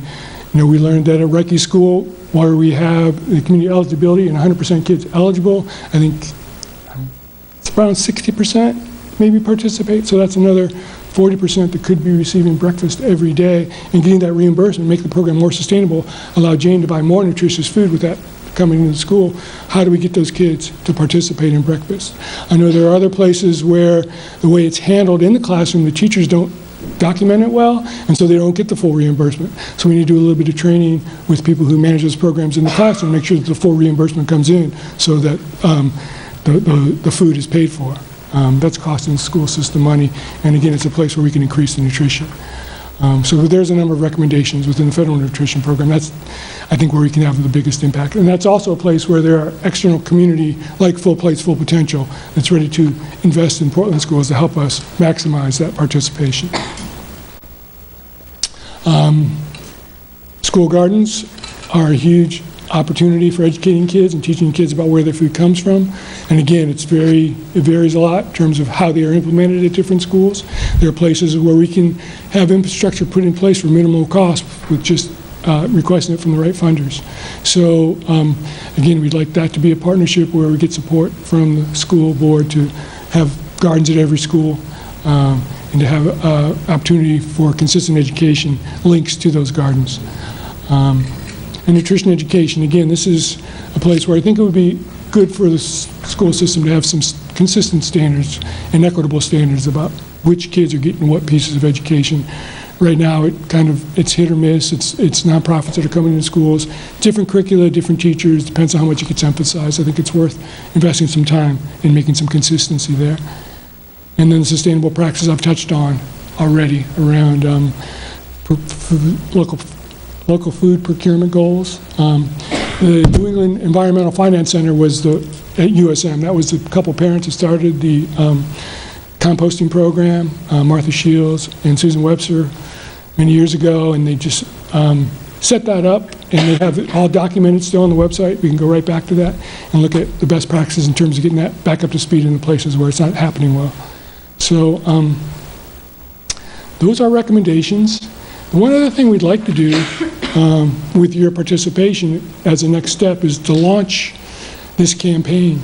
we learned that at Reiki School, where we have the community eligibility and 100% kids eligible, I think it's around 60% maybe participate. So that's another 40% that could be receiving breakfast every day, and getting that reimbursement, make the program more sustainable, allow Jane to buy more nutritious food with that coming into school. How do we get those kids to participate in breakfast? I know there are other places where the way it's handled in the classroom, the teachers don't document it well, and so they don't get the full reimbursement. So we need to do a little bit of training with people who manage those programs in the classroom, make sure that the full reimbursement comes in so that the food is paid for. That's costing the school system money, and again, it's a place where we can increase the nutrition. So there's a number of recommendations within the federal nutrition program. That's, I think, where we can have the biggest impact. And that's also a place where there are external community, like Full Plates, Full Potential, that's ready to invest in Portland schools to help us maximize that participation. School gardens are a huge opportunity for educating kids and teaching kids about where their food comes from. And again, it varies a lot in terms of how they are implemented at different schools. There are places where we can have infrastructure put in place for minimal cost with just requesting it from the right funders. So again, we'd like that to be a partnership where we get support from the school board to have gardens at every school, and to have opportunity for consistent education links to those gardens. And nutrition education, again, this is a place where I think it would be good for the school system to have some consistent standards and equitable standards about which kids are getting what pieces of education. Right now, it's hit or miss. It's nonprofits that are coming into schools, different curricula, different teachers, depends on how much it gets emphasized. I think it's worth investing some time in making some consistency there. And then the sustainable practices I've touched on already around local food procurement goals. The New England Environmental Finance Center was at USM. That was the couple parents that started the composting program, Martha Shields and Susan Webster, many years ago, and they just set that up, and they have it all documented still on the website. We can go right back to that and look at the best practices in terms of getting that back up to speed in the places where it's not happening well. So those are recommendations. The one other thing we'd like to do with your participation as a next step is to launch this campaign,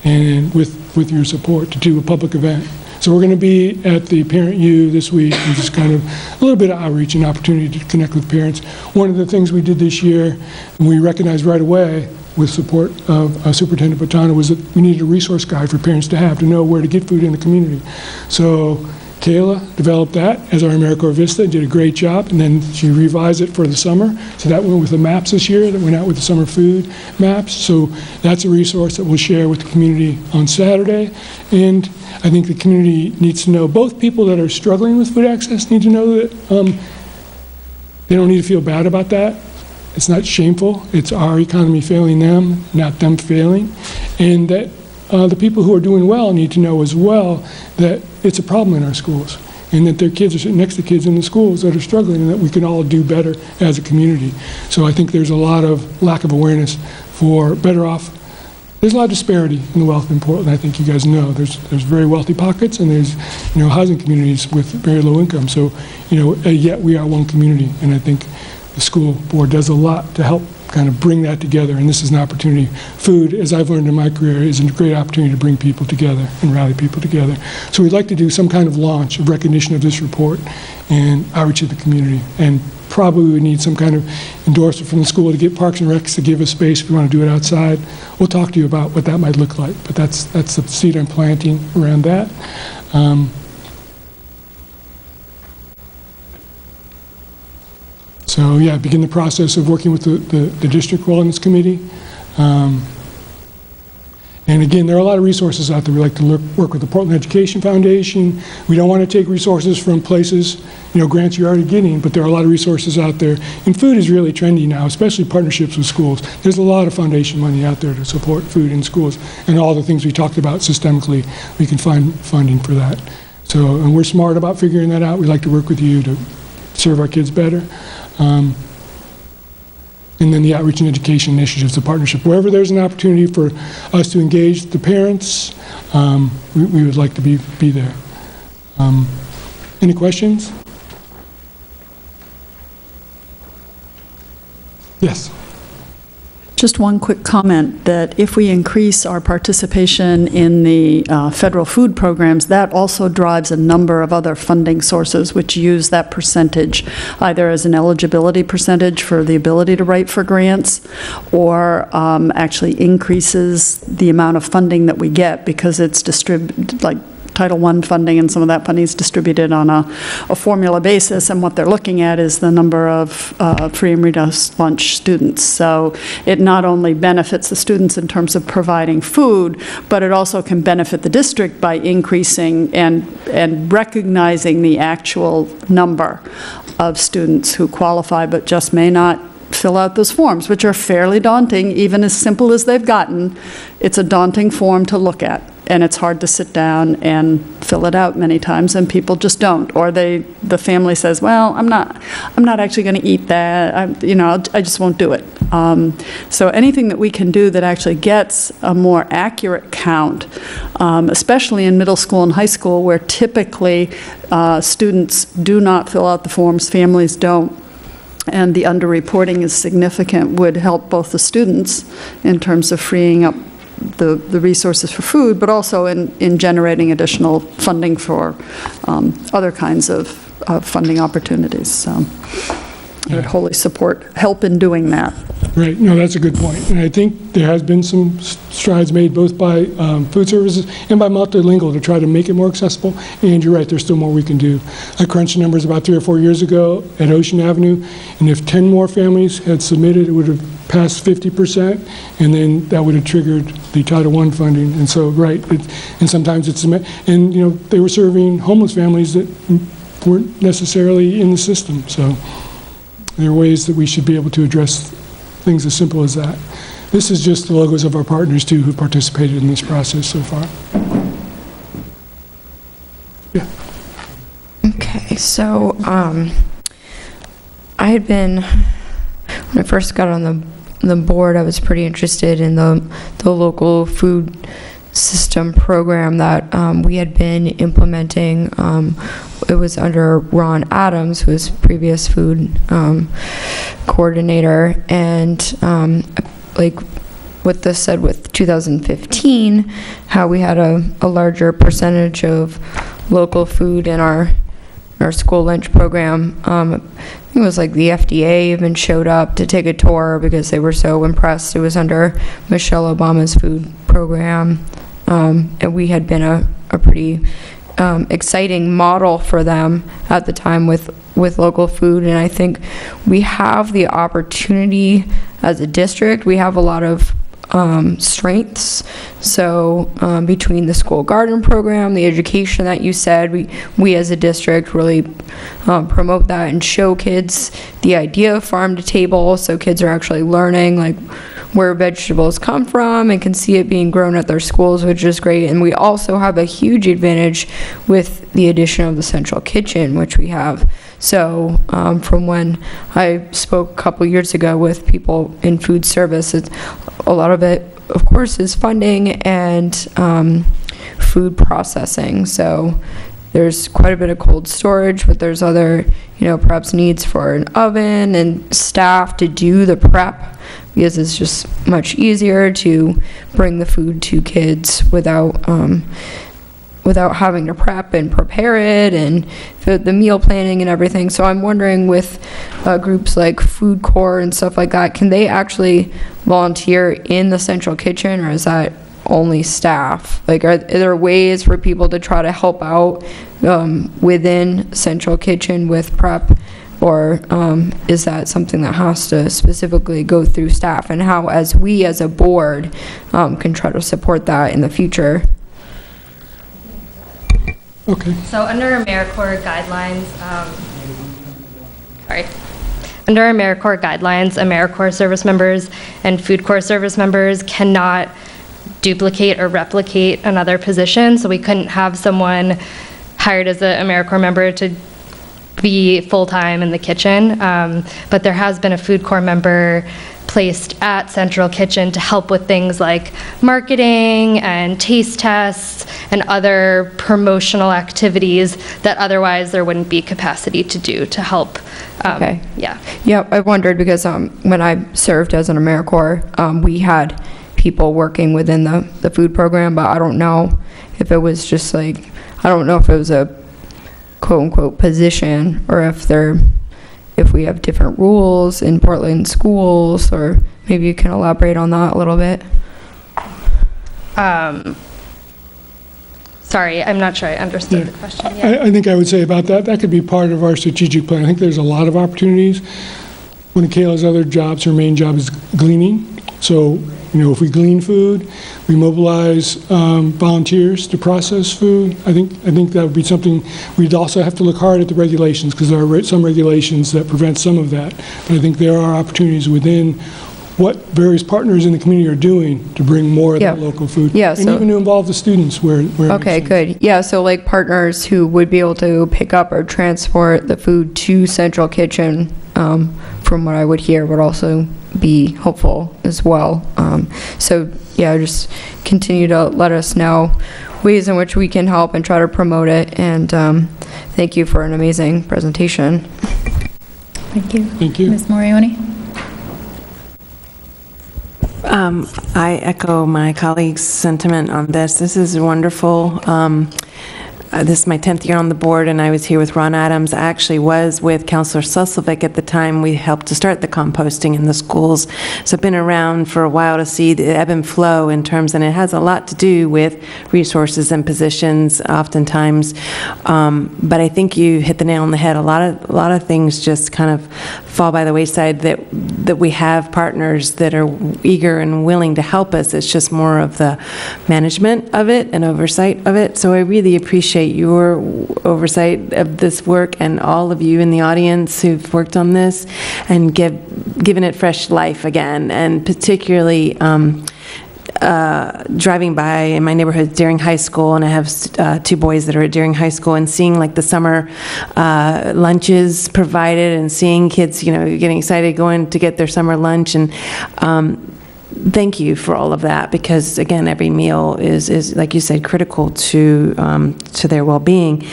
and with your support, to do a public event. So we're going to be at the Parent U this week, and just kind of a little bit of outreach and opportunity to connect with parents. One of the things we did this year, and we recognized right away with support of Superintendent Botana, was that we needed a resource guide for parents to have to know where to get food in the community. So Kayla developed that as our AmeriCorps Vista and did a great job, and then she revised it for the summer. So that went with the maps this year, that went out with the summer food maps. So that's a resource that we'll share with the community on Saturday. And I think the community needs to know, both people that are struggling with food access need to know that they don't need to feel bad about that. It's not shameful. It's our economy failing them, not them failing. And that the people who are doing well need to know as well that it's a problem in our schools, and that their kids are sitting next to kids in the schools that are struggling, and that we can all do better as a community. So I think there's a lot of lack of awareness for better off. There's a lot of disparity in the wealth in Portland. I think you guys know there's very wealthy pockets, and there's housing communities with very low income. So yet we are one community, and I think the school board does a lot to help kind of bring that together, and this is an opportunity. Food, as I've learned in my career, is a great opportunity to bring people together and rally people together. So we'd like to do some kind of launch of recognition of this report and outreach to the community, and probably we need some kind of endorsement from the school to get Parks and Recs to give us space if we want to do it outside. We'll talk to you about what that might look like, but that's the seed I'm planting around that. So yeah, begin the process of working with the District Wellness Committee. And again, there are a lot of resources out there. We like to work with the Portland Education Foundation. We don't want to take resources from places, grants you're already getting, but there are a lot of resources out there. And food is really trendy now, especially partnerships with schools. There's a lot of foundation money out there to support food in schools, and all the things we talked about systemically, we can find funding for that. So, and we're smart about figuring that out. We like to work with you to serve our kids better. And then the outreach and education initiatives, the partnership. Wherever there's an opportunity for us to engage the parents, we would like to be there. Any questions? Yes. Just one quick comment, that if we increase our participation in the federal food programs, that also drives a number of other funding sources which use that percentage, either as an eligibility percentage for the ability to write for grants, or actually increases the amount of funding that we get, because it's distributed, like Title I funding, and some of that funding is distributed on a formula basis, and what they're looking at is the number of free and reduced lunch students. So it not only benefits the students in terms of providing food, but it also can benefit the district by increasing and recognizing the actual number of students who qualify but just may not fill out those forms, which are fairly daunting, even as simple as they've gotten. It's a daunting form to look at, and it's hard to sit down and fill it out many times, and people just don't. Or the family says, well, I'm not actually going to eat that. I just won't do it. So anything that we can do that actually gets a more accurate count, especially in middle school and high school, where typically students do not fill out the forms, families don't, and the underreporting is significant, would help both the students in terms of freeing up the resources for food, but also in generating additional funding for other kinds of funding opportunities. So I would wholly help in doing that. Right, no, that's a good point. And I think there has been some strides made both by food services and by multilingual to try to make it more accessible. And you're right, there's still more we can do. I crunched the numbers about 3 or 4 years ago at Ocean Avenue, and if 10 more families had submitted, it would have passed 50%, and then that would have triggered the Title I funding. And so, right, and sometimes it's, and they were serving homeless families that weren't necessarily in the system. So there are ways that we should be able to address things as simple as that. This is just the logos of our partners, too, who participated in this process so far. Yeah. Okay, so I had been, when I first got on the board, I was pretty interested in the local food system program that we had been implementing. It was under Ron Adams, who was previous food coordinator, and like what this said with 2015, how we had a larger percentage of local food in our school lunch program. I think it was like the FDA even showed up to take a tour because they were so impressed. It was under Michelle Obama's food program, and we had been a pretty exciting model for them at the time with local food. And I think we have the opportunity as a district. We have a lot of strengths. So between the school garden program, the education that you said, we as a district really promote that and show kids the idea of farm to table, so kids are actually learning like where vegetables come from and can see it being grown at their schools, which is great. And we also have a huge advantage with the addition of the central kitchen, which we have. So from when I spoke a couple years ago with people in food service, a lot of it, of course, is funding and food processing. So there's quite a bit of cold storage, but there's other, perhaps needs for an oven and staff to do the prep, because it's just much easier to bring the food to kids without having to prep and prepare it and the meal planning and everything. So I'm wondering, with groups like Food Corps and stuff like that, can they actually volunteer in the central kitchen, or is that only staff? Like, are there ways for people to try to help out within central kitchen with prep, or is that something that has to specifically go through staff? And how, as a board, can try to support that in the future? Okay. So under AmeriCorps guidelines, under AmeriCorps guidelines, AmeriCorps service members and Food Corps service members cannot duplicate or replicate another position. So we couldn't have someone hired as an AmeriCorps member to be full-time in the kitchen, but there has been a food corps member placed at Central Kitchen to help with things like marketing and taste tests and other promotional activities that otherwise there wouldn't be capacity to do to help. Okay. Yeah. Yeah, I wondered because when I served as an AmeriCorps, we had people working within the food program, but I don't know if it was just like, I don't know if it was a quote-unquote position or if we have different rules in Portland schools, or maybe you can elaborate on that a little bit. Sorry, I'm not sure I understood the question yet. I think I would say about that could be part of our strategic plan. I think there's a lot of opportunities. One of Kayla's other jobs, her main job is gleaning. So, if we glean food, we mobilize volunteers to process food. I think that would be something. We'd also have to look hard at the regulations, because there are some regulations that prevent some of that. But I think there are opportunities within what various partners in the community are doing to bring more of that local food. Yeah, and even to involve the students where it okay, makes sense. good. Yeah, so like partners who would be able to pick up or transport the food to Central Kitchen, from what I would hear, would also be helpful as well. So yeah, just continue to let us know ways in which we can help and try to promote it. And thank you for an amazing presentation. Thank you. Thank you. Ms. Morioni? I echo my colleagues' sentiment on this. This is wonderful. This is my 10th year on the board, and I was here with Ron Adams. I actually was with Councilor Suslovic at the time we helped to start the composting in the schools. So I've been around for a while to see the ebb and flow in terms, and it has a lot to do with resources and positions oftentimes. But I think you hit the nail on the head. A lot of things just kind of fall by the wayside that we have partners that are eager and willing to help us. It's just more of the management of it and oversight of it. So I really appreciate your oversight of this work, and all of you in the audience who've worked on this and given it fresh life again, and particularly driving by in my neighborhood, Deering High School, and I have 2 boys that are at Deering High School, and seeing like the summer lunches provided, and seeing kids, getting excited going to get their summer lunch, and thank you for all of that, because again, every meal is like you said, critical to their well-being.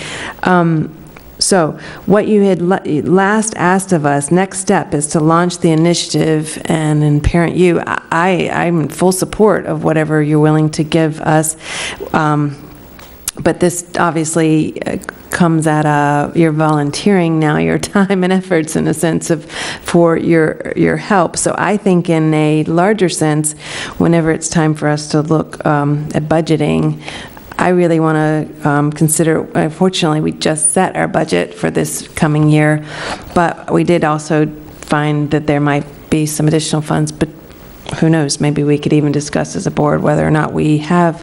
So what you had last asked of us, next step is to launch the initiative, and in Parent U, I'm in full support of whatever you're willing to give us. But this obviously comes at your volunteering now, your time and efforts in a sense for your help. So I think in a larger sense, whenever it's time for us to look at budgeting, I really want to consider, unfortunately, we just set our budget for this coming year, but we did also find that there might be some additional funds, but who knows, maybe we could even discuss as a board whether or not we have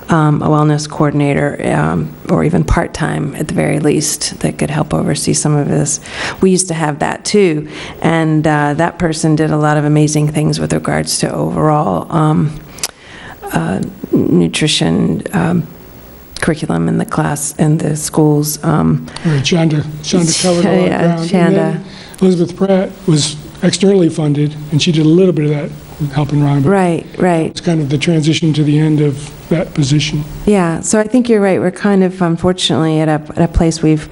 a wellness coordinator, or even part-time at the very least, that could help oversee some of this. We used to have that too, and that person did a lot of amazing things with regards to overall nutrition curriculum in the class and the schools. Right, Shonda covered a lot of ground. Shonda. And then Elizabeth Pratt was externally funded, and she did a little bit of that, helping Ron. Right. It's kind of the transition to the end of that position. Yeah, so I think you're right. We're kind of, unfortunately, at a place we've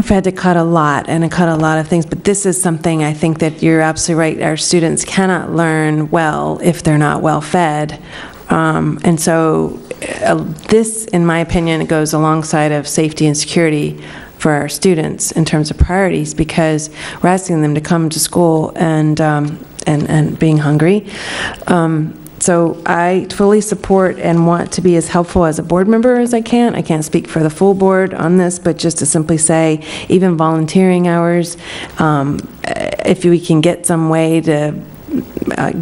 had to cut a lot and cut a lot of things, but this is something I think that you're absolutely right. Our students cannot learn well if they're not well fed. And so this, in my opinion, goes alongside of safety and security for our students in terms of priorities, because we're asking them to come to school and being hungry. So I fully support and want to be as helpful as a board member as I can. I can't speak for the full board on this, but just to simply say, even volunteering hours, if we can get some way to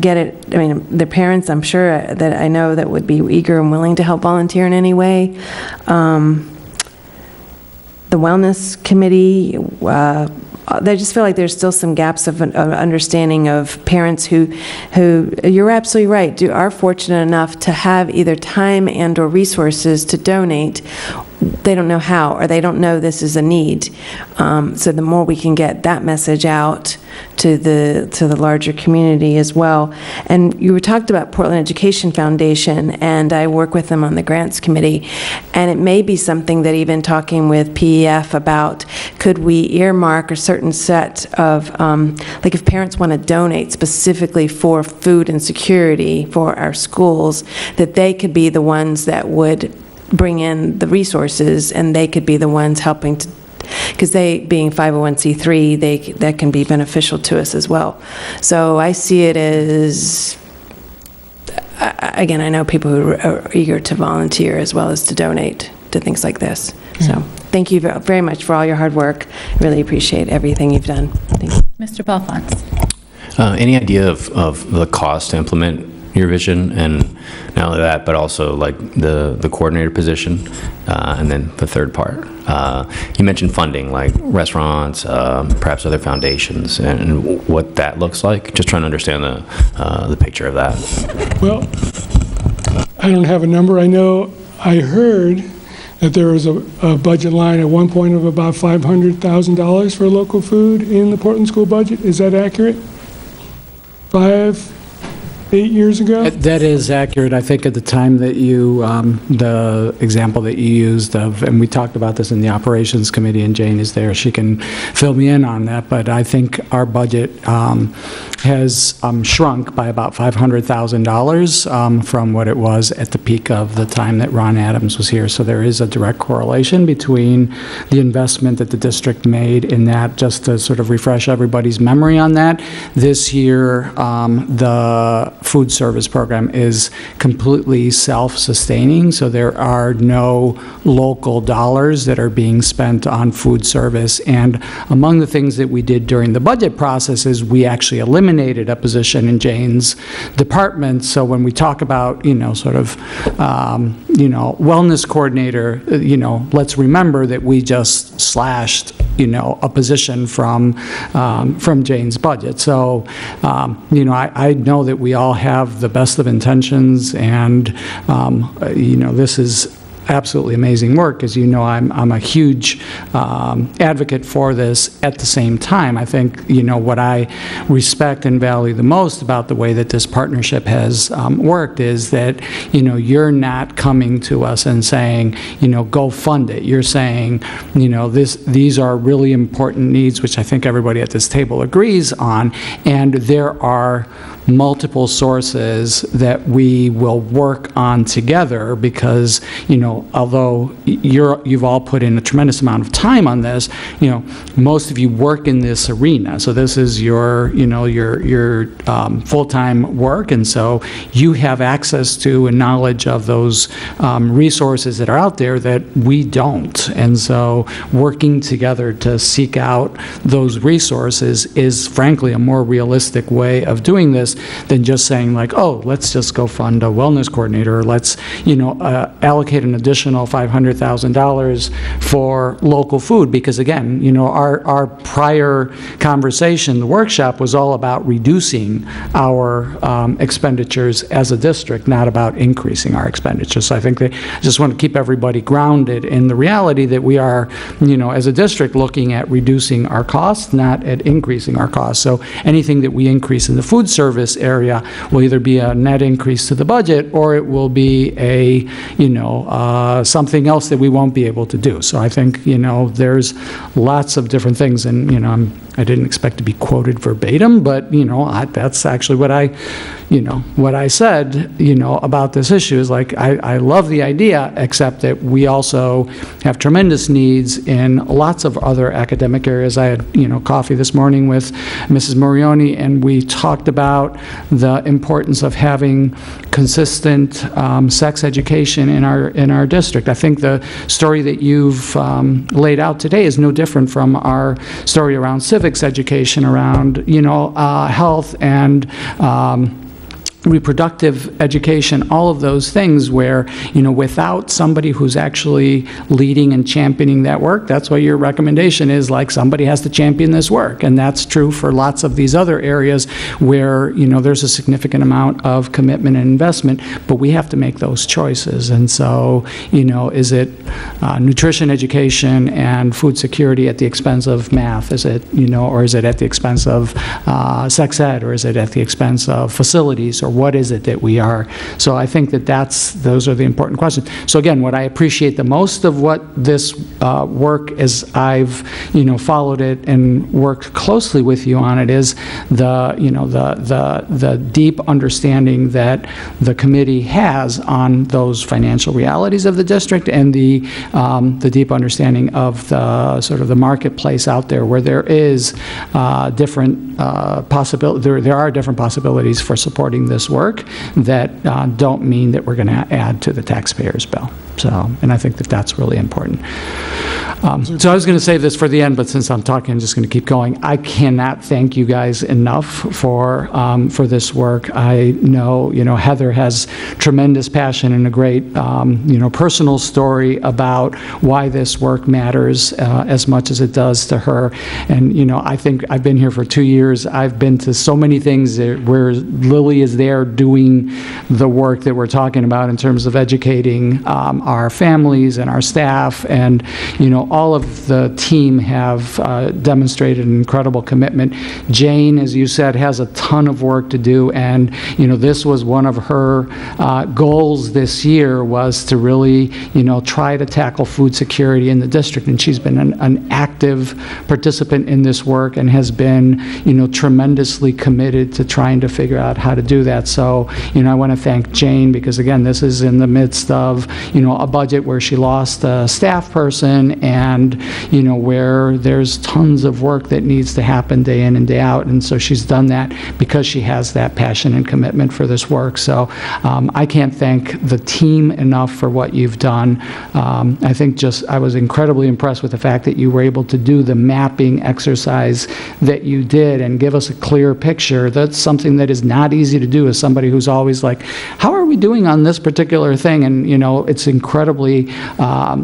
get it, I mean, the parents, I'm sure that I know that would be eager and willing to help volunteer in any way. The wellness committee, I just feel like there's still some gaps of understanding of parents who you're absolutely right, are fortunate enough to have either time and or resources to donate, they don't know how, or they don't know this is a need. So the more we can get that message out to the larger community as well. And you were talked about Portland Education Foundation, and I work with them on the grants committee, and it may be something that even talking with PEF about, could we earmark a certain set of, like if parents want to donate specifically for food insecurity for our schools, that they could be the ones that would bring in the resources, and they could be the ones helping to, because they, being 501c3, that can be beneficial to us as well. So I see it as, again, I know people who are eager to volunteer as well as to donate to things like this. So thank you very much for all your hard work. Really appreciate everything you've done. Thank you. Mr. Belfont. Any idea of the cost to implement your vision, and not only that, but also like the coordinator position, and then the third part? You mentioned funding, like restaurants, perhaps other foundations, and what that looks like. Just trying to understand the picture of that. Well, I don't have a number. I know I heard that there was a budget line at one point of about $500,000 for local food in the Portland school budget. Is that accurate? 8 years ago? That is accurate. I think at the time that you, the example that you used of, and we talked about this in the operations committee, and Jane is there, she can fill me in on that, but I think our budget has shrunk by about $500,000 from what it was at the peak of the time that Ron Adams was here. So there is a direct correlation between the investment that the district made in that. Just to sort of refresh everybody's memory on that, this year the food service program is completely self-sustaining, so there are no local dollars that are being spent on food service. And among the things that we did during the budget process is we actually eliminated a position in Jane's department. So when we talk about, sort of, wellness coordinator, let's remember that we just slashed, a position from Jane's budget. So, I know that we all have the best of intentions, and, this is absolutely amazing work. As you know, I'm a huge advocate for this. At the same time, I think, what I respect and value the most about the way that this partnership has worked is that, you're not coming to us and saying, go fund it. You're saying, these are really important needs, which I think everybody at this table agrees on, and there are multiple sources that we will work on together, because, although you've all put in a tremendous amount of time on this, most of you work in this arena. So this is your full-time work, and so you have access to and knowledge of those resources that are out there that we don't. And so working together to seek out those resources is frankly a more realistic way of doing this than just saying like, oh, let's just go fund a wellness coordinator, or let's, allocate an additional $500,000 for local food. Because again, our prior conversation, the workshop, was all about reducing our expenditures as a district, not about increasing our expenditures. So I think they just want to keep everybody grounded in the reality that we are, as a district, looking at reducing our costs, not at increasing our costs. So anything that we increase in the food service area will either be a net increase to the budget, or it will be a, something else that we won't be able to do. So I think, there's lots of different things, and, I didn't expect to be quoted verbatim, but, that's actually what I said, about this issue is like, I love the idea, except that we also have tremendous needs in lots of other academic areas. I had, coffee this morning with Mrs. Morioni, and we talked about the importance of having consistent sex education in our district. I think the story that you've laid out today is no different from our story around civics education, around, health and reproductive education, all of those things where, without somebody who's actually leading and championing that work, that's why your recommendation is like somebody has to champion this work. And that's true for lots of these other areas where, there's a significant amount of commitment and investment, but we have to make those choices. And so, is it nutrition education and food security at the expense of math? Is it, or is it at the expense of sex ed, or is it at the expense of facilities, or what is it that we are? So I think that those are the important questions. So again, what I appreciate the most of what this work as I've, followed it and worked closely with you on it is the deep understanding that the committee has on those financial realities of the district, and the deep understanding of the sort of the marketplace out there where there is different possibilities. There are different possibilities for supporting this work that don't mean that we're going to add to the taxpayers' bill. So, and I think that that's really important. So I was going to save this for the end, but since I'm talking, I'm just going to keep going. I cannot thank you guys enough for this work. I know, Heather has tremendous passion and a great, personal story about why this work matters as much as it does to her. And, I think I've been here for 2 years. I've been to so many things where Lily is there doing the work that we're talking about in terms of educating our families and our staff, and all of the team have demonstrated an incredible commitment. Jane, as you said, has a ton of work to do, and this was one of her goals this year, was to really try to tackle food security in the district, and she's been an active participant in this work and has been tremendously committed to trying to figure out how to do that. So I want to thank Jane, because again, this is in the midst of a budget where she lost a staff person, and where there's tons of work that needs to happen day in and day out, and so she's done that because she has that passion and commitment for this work. So I can't thank the team enough for what you've done. I think I was incredibly impressed with the fact that you were able to do the mapping exercise that you did and give us a clear picture. That's something that is not easy to do as somebody who's always like, how are we doing on this particular thing? And it's incredibly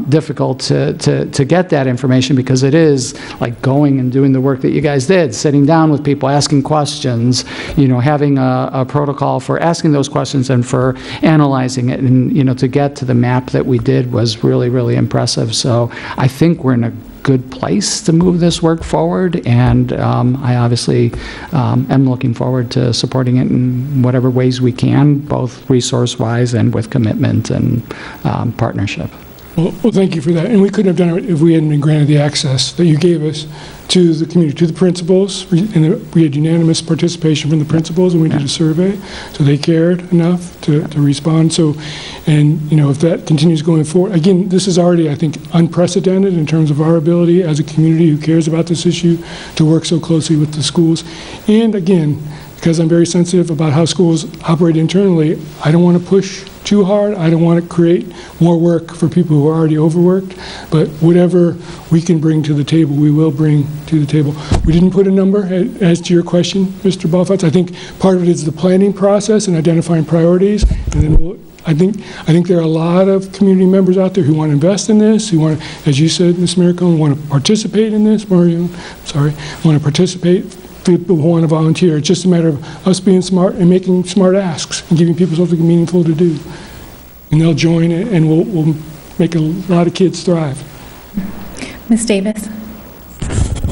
difficult to get that information, because it is like going and doing the work that you guys did, sitting down with people, asking questions, having a protocol for asking those questions and for analyzing it, and to get to the map that we did was really, really impressive. So I think we're in a good place to move this work forward, and I obviously am looking forward to supporting it in whatever ways we can, both resource-wise and with commitment and partnership. Well, thank you for that. And we couldn't have done it if we hadn't been granted the access that you gave us to the community, to the principals. And we had unanimous participation from the principals, and we did a survey. So they cared enough to respond. So, and if that continues going forward, again, this is already, I think, unprecedented in terms of our ability as a community who cares about this issue to work so closely with the schools. And again, because I'm very sensitive about how schools operate internally, I don't want to push too hard. I don't want to create more work for people who are already overworked, but whatever we can bring to the table, we will bring to the table. We didn't put a number as to your question, Mr. Balfatz. I think part of it is the planning process and identifying priorities, and then I think there are a lot of community members out there who want to invest in this, who want to, as you said, Ms. Miracle, want to participate in this, want to participate. People who want to volunteer. It's just a matter of us being smart and making smart asks and giving people something meaningful to do. And they'll join it, and we'll make a lot of kids thrive. Ms. Davis?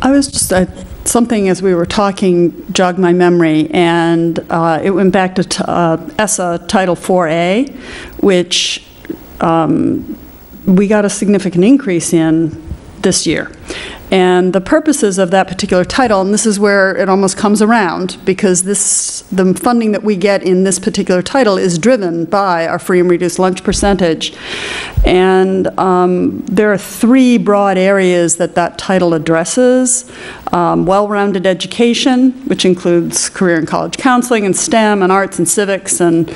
I was just, something as we were talking jogged my memory, and it went back to ESSA Title 4A, which we got a significant increase in this year. And the purposes of that particular title, and this is where it almost comes around, because the funding that we get in this particular title is driven by our free and reduced lunch percentage. And there are 3 broad areas that title addresses. Well-rounded education, which includes career and college counseling and STEM and arts and civics and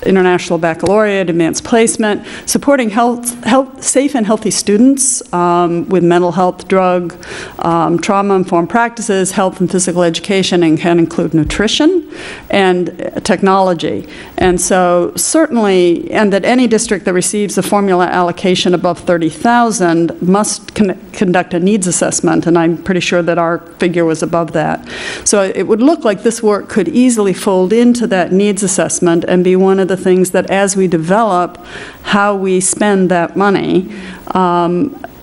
International Baccalaureate, advanced placement, supporting safe and healthy students with mental health, drug, trauma-informed practices, health and physical education, and can include nutrition and technology. And so certainly, and that any district that receives a formula allocation above 30,000 must conduct a needs assessment, and I'm pretty sure that our figure was above that. So it would look like this work could easily fold into that needs assessment and be one of the things that as we develop how we spend that money,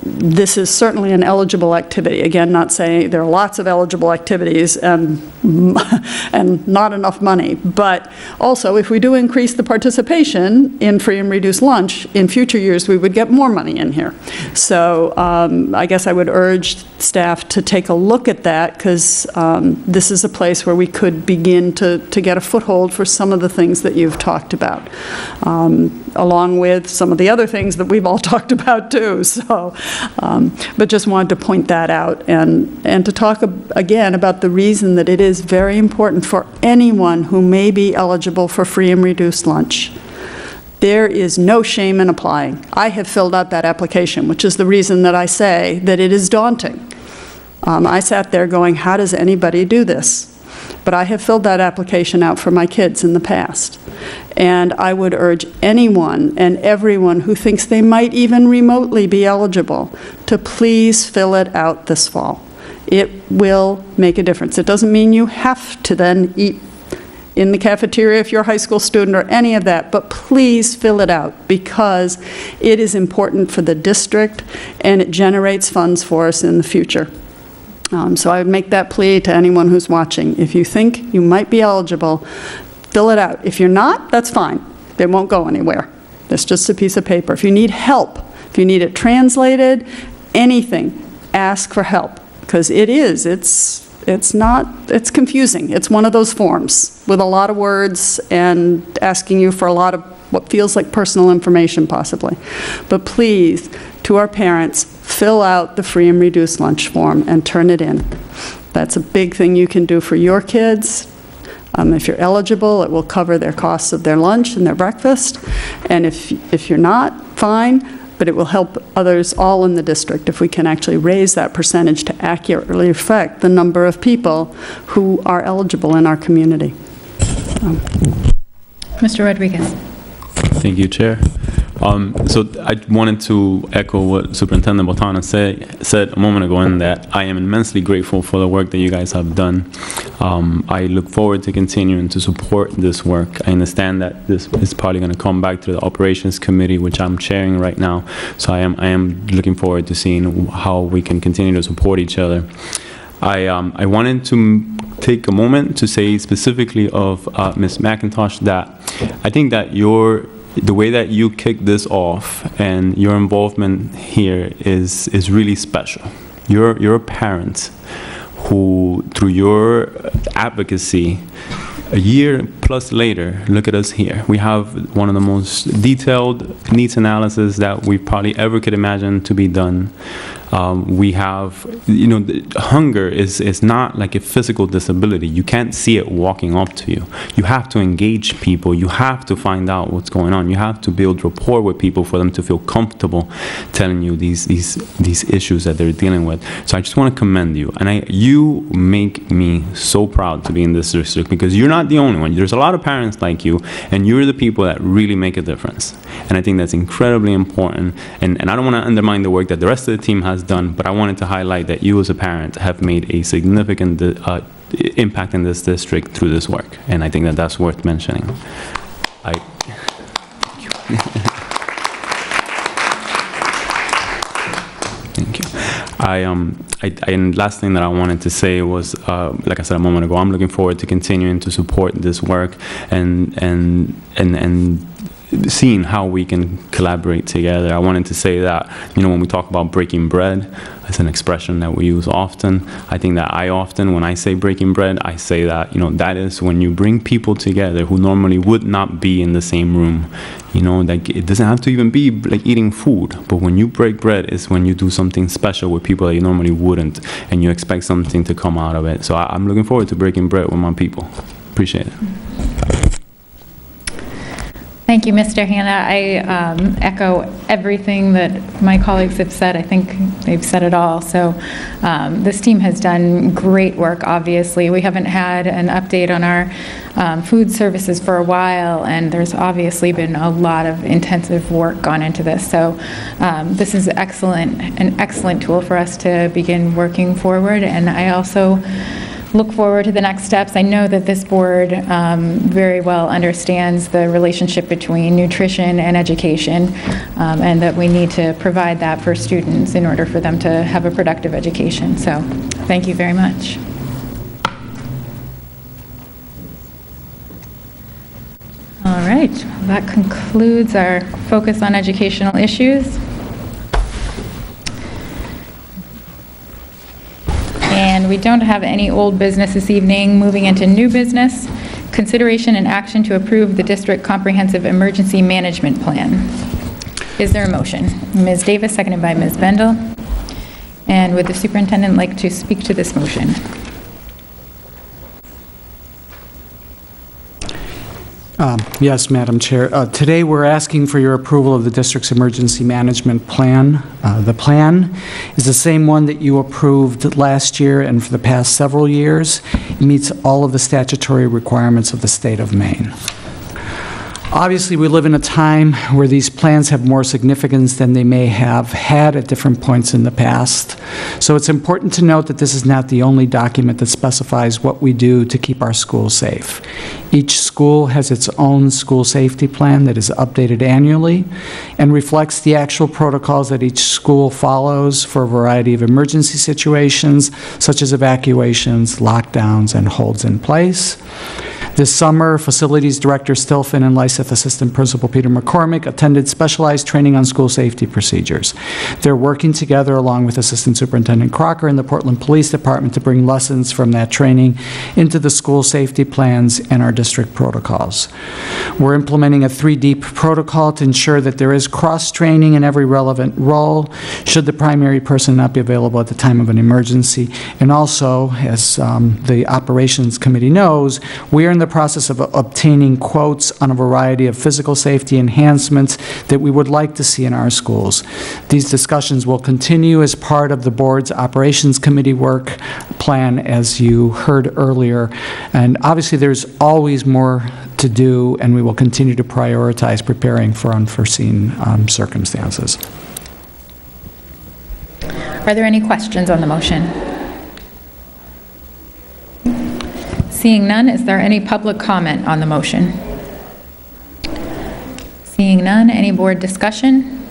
this is certainly an eligible activity. Again, not saying there are lots of eligible activities and not enough money, but also if we do increase the participation in free and reduced lunch, in future years we would get more money in here. So I guess I would urge staff to take a look at that, because this is a place where we could begin to get a foothold for some of the things that you've talked about, along with some of the other things that we've all talked about too. So, but just wanted to point that out and to talk again about the reason that it is very important for anyone who may be eligible for free and reduced lunch. There is no shame in applying. I have filled out that application, which is the reason that I say that it is daunting. I sat there going, how does anybody do this? But I have filled that application out for my kids in the past. And I would urge anyone and everyone who thinks they might even remotely be eligible to please fill it out this fall. It will make a difference. It doesn't mean you have to then eat in the cafeteria if you're a high school student or any of that, but please fill it out, because it is important for the district and it generates funds for us in the future. So I would make that plea to anyone who's watching. If you think you might be eligible, fill it out. If you're not, that's fine. It won't go anywhere. It's just a piece of paper. If you need help, if you need it translated, anything, ask for help, because it's confusing. It's one of those forms with a lot of words and asking you for a lot of what feels like personal information possibly. But please, to our parents, fill out the free and reduced lunch form and turn it in. That's a big thing you can do for your kids. If you're eligible, it will cover their costs of their lunch and their breakfast. And if you're not, fine, but it will help others all in the district if we can actually raise that percentage to accurately reflect the number of people who are eligible in our community. Mr. Rodriguez. Thank you, Chair. So I wanted to echo what Superintendent Botana said a moment ago, in that I am immensely grateful for the work that you guys have done. I look forward to continuing to support this work. I understand that this is probably going to come back to the Operations Committee, which I'm chairing right now. So I am looking forward to seeing how we can continue to support each other. I wanted to take a moment to say specifically of Ms. McIntosh that I think that the way that you kick this off and your involvement here is really special. You're a parent who, through your advocacy, a year plus later, look at us here. We have one of the most detailed needs analysis that we probably ever could imagine to be done. We have, hunger is not like a physical disability. You can't see it walking up to you. You have to engage people. You have to find out what's going on. You have to build rapport with people for them to feel comfortable telling you these issues that they're dealing with. So I just want to commend you. And you make me so proud to be in this district, because you're not the only one. There's a lot of parents like you, and you're the people that really make a difference. And I think that's incredibly important. And I don't want to undermine the work that the rest of the team has done, but I wanted to highlight that you as a parent have made a significant impact in this district through this work, and I think that that's worth mentioning. Thank you. And last thing that I wanted to say was, like I said a moment ago, I'm looking forward to continuing to support this work and seeing how we can collaborate together. I wanted to say that, when we talk about breaking bread, it's an expression that we use often. I think that when I say breaking bread, I say that, that is when you bring people together who normally would not be in the same room. Like, it doesn't have to even be like eating food, but when you break bread is when you do something special with people that you normally wouldn't, and you expect something to come out of it. So I'm looking forward to breaking bread with my people. Appreciate it. Thank you, Mr. Hanna. I echo everything that my colleagues have said. I think they've said it all. So this team has done great work, obviously. We haven't had an update on our food services for a while, and there's obviously been a lot of intensive work gone into this. So this is an excellent tool for us to begin working forward. And I also look forward to the next steps. I know that this board very well understands the relationship between nutrition and education, and that we need to provide that for students in order for them to have a productive education. So thank you very much. All right, that concludes our focus on educational issues. And we don't have any old business this evening. Moving into new business, consideration and action to approve the district comprehensive emergency management plan. Is there a motion? Ms. Davis, seconded by Ms. Bendel. And would the superintendent like to speak to this motion? Yes, Madam Chair. Today we're asking for your approval of the district's emergency management plan. The plan is the same one that you approved last year and for the past several years. It meets all of the statutory requirements of the state of Maine. Obviously, we live in a time where these plans have more significance than they may have had at different points in the past. So it's important to note that this is not the only document that specifies what we do to keep our schools safe. Each school has its own school safety plan that is updated annually and reflects the actual protocols that each school follows for a variety of emergency situations, such as evacuations, lockdowns, and holds in place. This summer, Facilities Director Stilfen and Lyseth Assistant Principal Peter McCormick attended specialized training on school safety procedures. They're working together along with Assistant Superintendent Crocker and the Portland Police Department to bring lessons from that training into the school safety plans and our district protocols. We're implementing a 3-deep protocol to ensure that there is cross-training in every relevant role should the primary person not be available at the time of an emergency. And also, as the Operations Committee knows, we are in the process of obtaining quotes on a variety of physical safety enhancements that we would like to see in our schools. These discussions will continue as part of the board's Operations Committee work plan, as you heard earlier. And obviously, there's always more to do, and we will continue to prioritize preparing for unforeseen circumstances. Are there any questions on the motion? Seeing none, is there any public comment on the motion? Seeing none, any board discussion?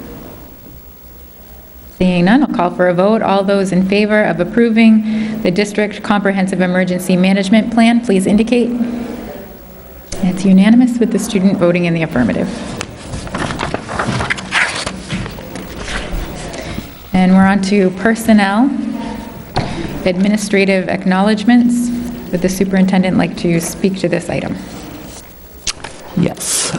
Seeing none, I'll call for a vote. All those in favor of approving the District Comprehensive Emergency Management Plan, please indicate. It's unanimous with the student voting in the affirmative. And we're on to personnel, administrative acknowledgements. Would the superintendent like to speak to this item? Yes.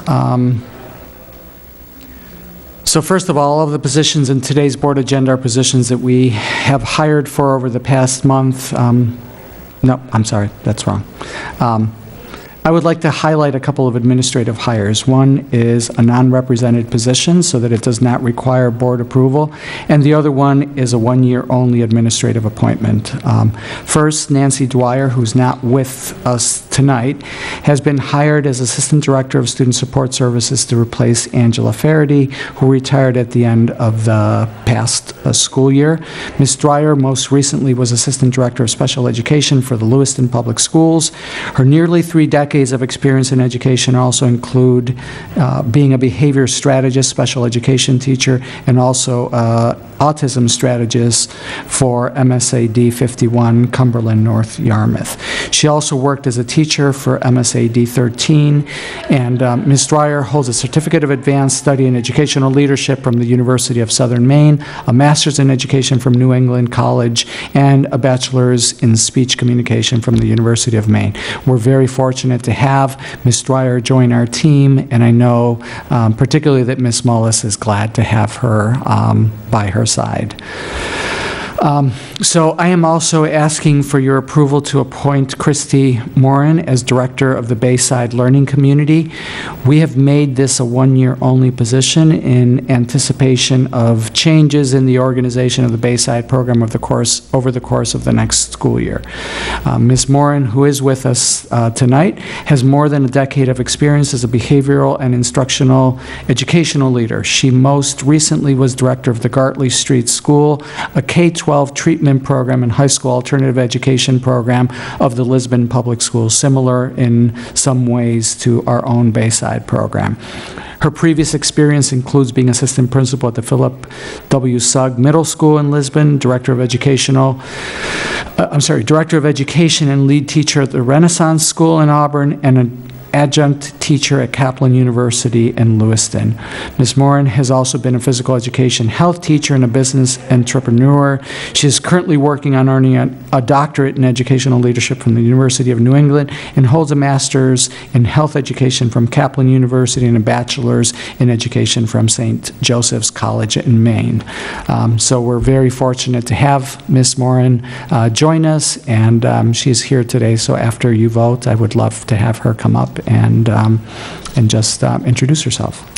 So first of all of the positions in today's board agenda are positions that we have hired for over the past month. No, I'm sorry, that's wrong. I would like to highlight a couple of administrative hires. One is a non-represented position so that it does not require board approval, and the other one is a one-year-only administrative appointment. First, Nancy Dwyer, who's not with us tonight, has been hired as Assistant Director of Student Support Services to replace Angela Faraday, who retired at the end of the past school year. Ms. Dwyer most recently was Assistant Director of Special Education for the Lewiston Public Schools. Her nearly 3 decades of experience in education also include being a behavior strategist, special education teacher, and also autism strategist for MSAD 51, Cumberland North Yarmouth. She also worked as a teacher for MSAD 13, and Ms. Dwyer holds a Certificate of Advanced Study in Educational Leadership from the University of Southern Maine, a Master's in Education from New England College, and a Bachelor's in Speech Communication from the University of Maine. We're very fortunate to have Ms. Dwyer join our team, and I know particularly that Ms. Mullis is glad to have her by her side. So I am also asking for your approval to appoint Christy Moran as Director of the Bayside Learning Community. We have made this a one-year-only position in anticipation of changes in the organization of the Bayside program over the course of the next school year. Ms. Moran, who is with us tonight, has more than a decade of experience as a behavioral and instructional educational leader. She most recently was director of the Gartley Street School, a K-12 treatment program and high school alternative education program of the Lisbon Public Schools, similar in some ways to our own Bayside program. Her previous experience includes being assistant principal at the Philip W. Sugg Middle School in Lisbon, director of education and lead teacher at the Renaissance School in Auburn, and an adjunct teacher at Kaplan University in Lewiston. Ms. Moran has also been a physical education health teacher and a business entrepreneur. She is currently working on earning a doctorate in educational leadership from the University of New England and holds a master's in health education from Kaplan University and a bachelor's in education from St. Joseph's College in Maine. So we're very fortunate to have Ms. Moran join us, and she's here today. So after you vote, I would love to have her come up and just introduce herself.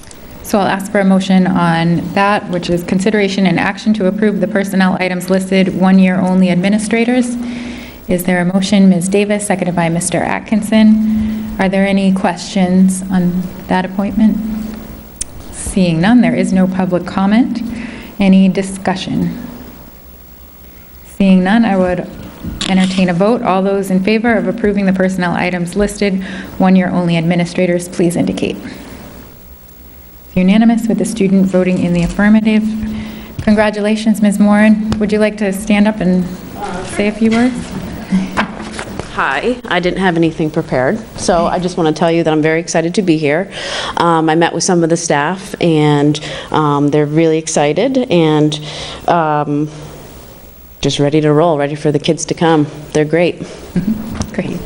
So I'll ask for a motion on that, which is consideration and action to approve the personnel items listed, one-year-only administrators. Is there a motion? Ms. Davis, seconded by Mr. Atkinson. Are there any questions on that appointment? Seeing none, there is no public comment. Any discussion? Seeing none, I would entertain a vote. All those in favor of approving the personnel items listed, one-year-only administrators, please indicate. It's unanimous with the student voting in the affirmative. Congratulations, Ms. Moran. Would you like to stand up and say a few words? Hi, I didn't have anything prepared, so I just want to tell you that I'm very excited to be here. I met with some of the staff, and they're really excited, and just ready to roll, ready for the kids to come. They're great. Great.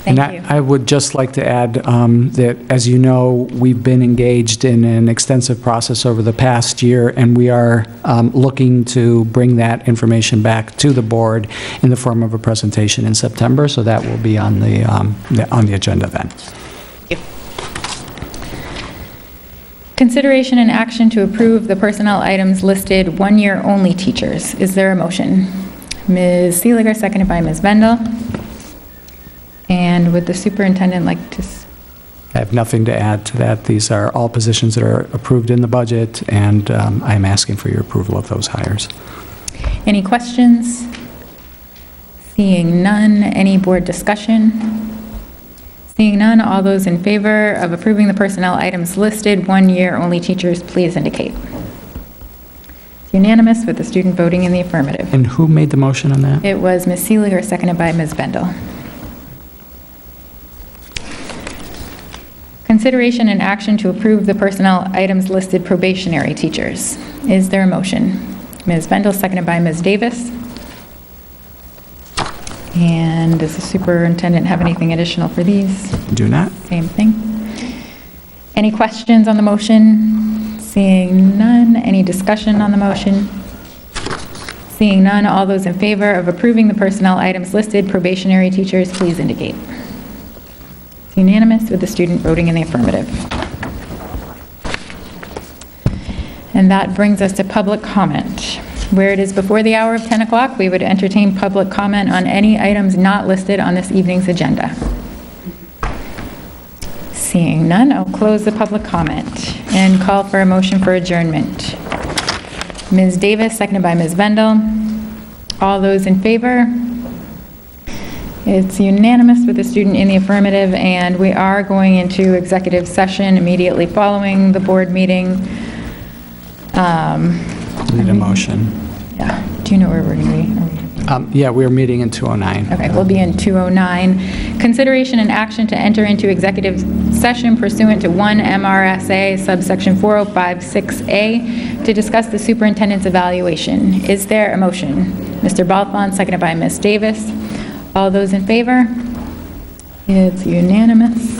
And I would just like to add that, as you know, we've been engaged in an extensive process over the past year, and we are looking to bring that information back to the board in the form of a presentation in September, so that will be on the agenda then. Thank you. Consideration and action to approve the personnel items listed, one-year-only teachers. Is there a motion? Ms. Seeliger, seconded by Ms. Bendel. And would the superintendent like to... I have nothing to add to that. These are all positions that are approved in the budget, and I'm asking for your approval of those hires. Any questions? Seeing none, any board discussion? Seeing none, all those in favor of approving the personnel items listed, one-year-only teachers, please indicate. It's unanimous with the student voting in the affirmative. And who made the motion on that? It was Ms. Seeliger, seconded by Ms. Bendel. Consideration and action to approve the personnel items listed, probationary teachers. Is there a motion? Ms. Bendel, seconded by Ms. Davis. And does the superintendent have anything additional for these? Do not. Same thing. Any questions on the motion? Seeing none. Any discussion on the motion? Seeing none, all those in favor of approving the personnel items listed, probationary teachers, please indicate. It's unanimous with the student voting in the affirmative. And that brings us to public comment. Where it is before the hour of 10 o'clock, we would entertain public comment on any items not listed on this evening's agenda. Seeing none, I'll close the public comment and call for a motion for adjournment. Ms. Davis, seconded by Ms. Bendel. All those in favor? It's unanimous with the student in the affirmative, and we are going into executive session immediately following the board meeting. Need a motion. Yeah. Do you know where we're going to be? Yeah, we're meeting in 209. Okay, we'll be in 209. Consideration and action to enter into executive session pursuant to 1 MRSA subsection 4056A to discuss the superintendent's evaluation. Is there a motion? Mr. Balfon, seconded by Ms. Davis. All those in favor? It's unanimous.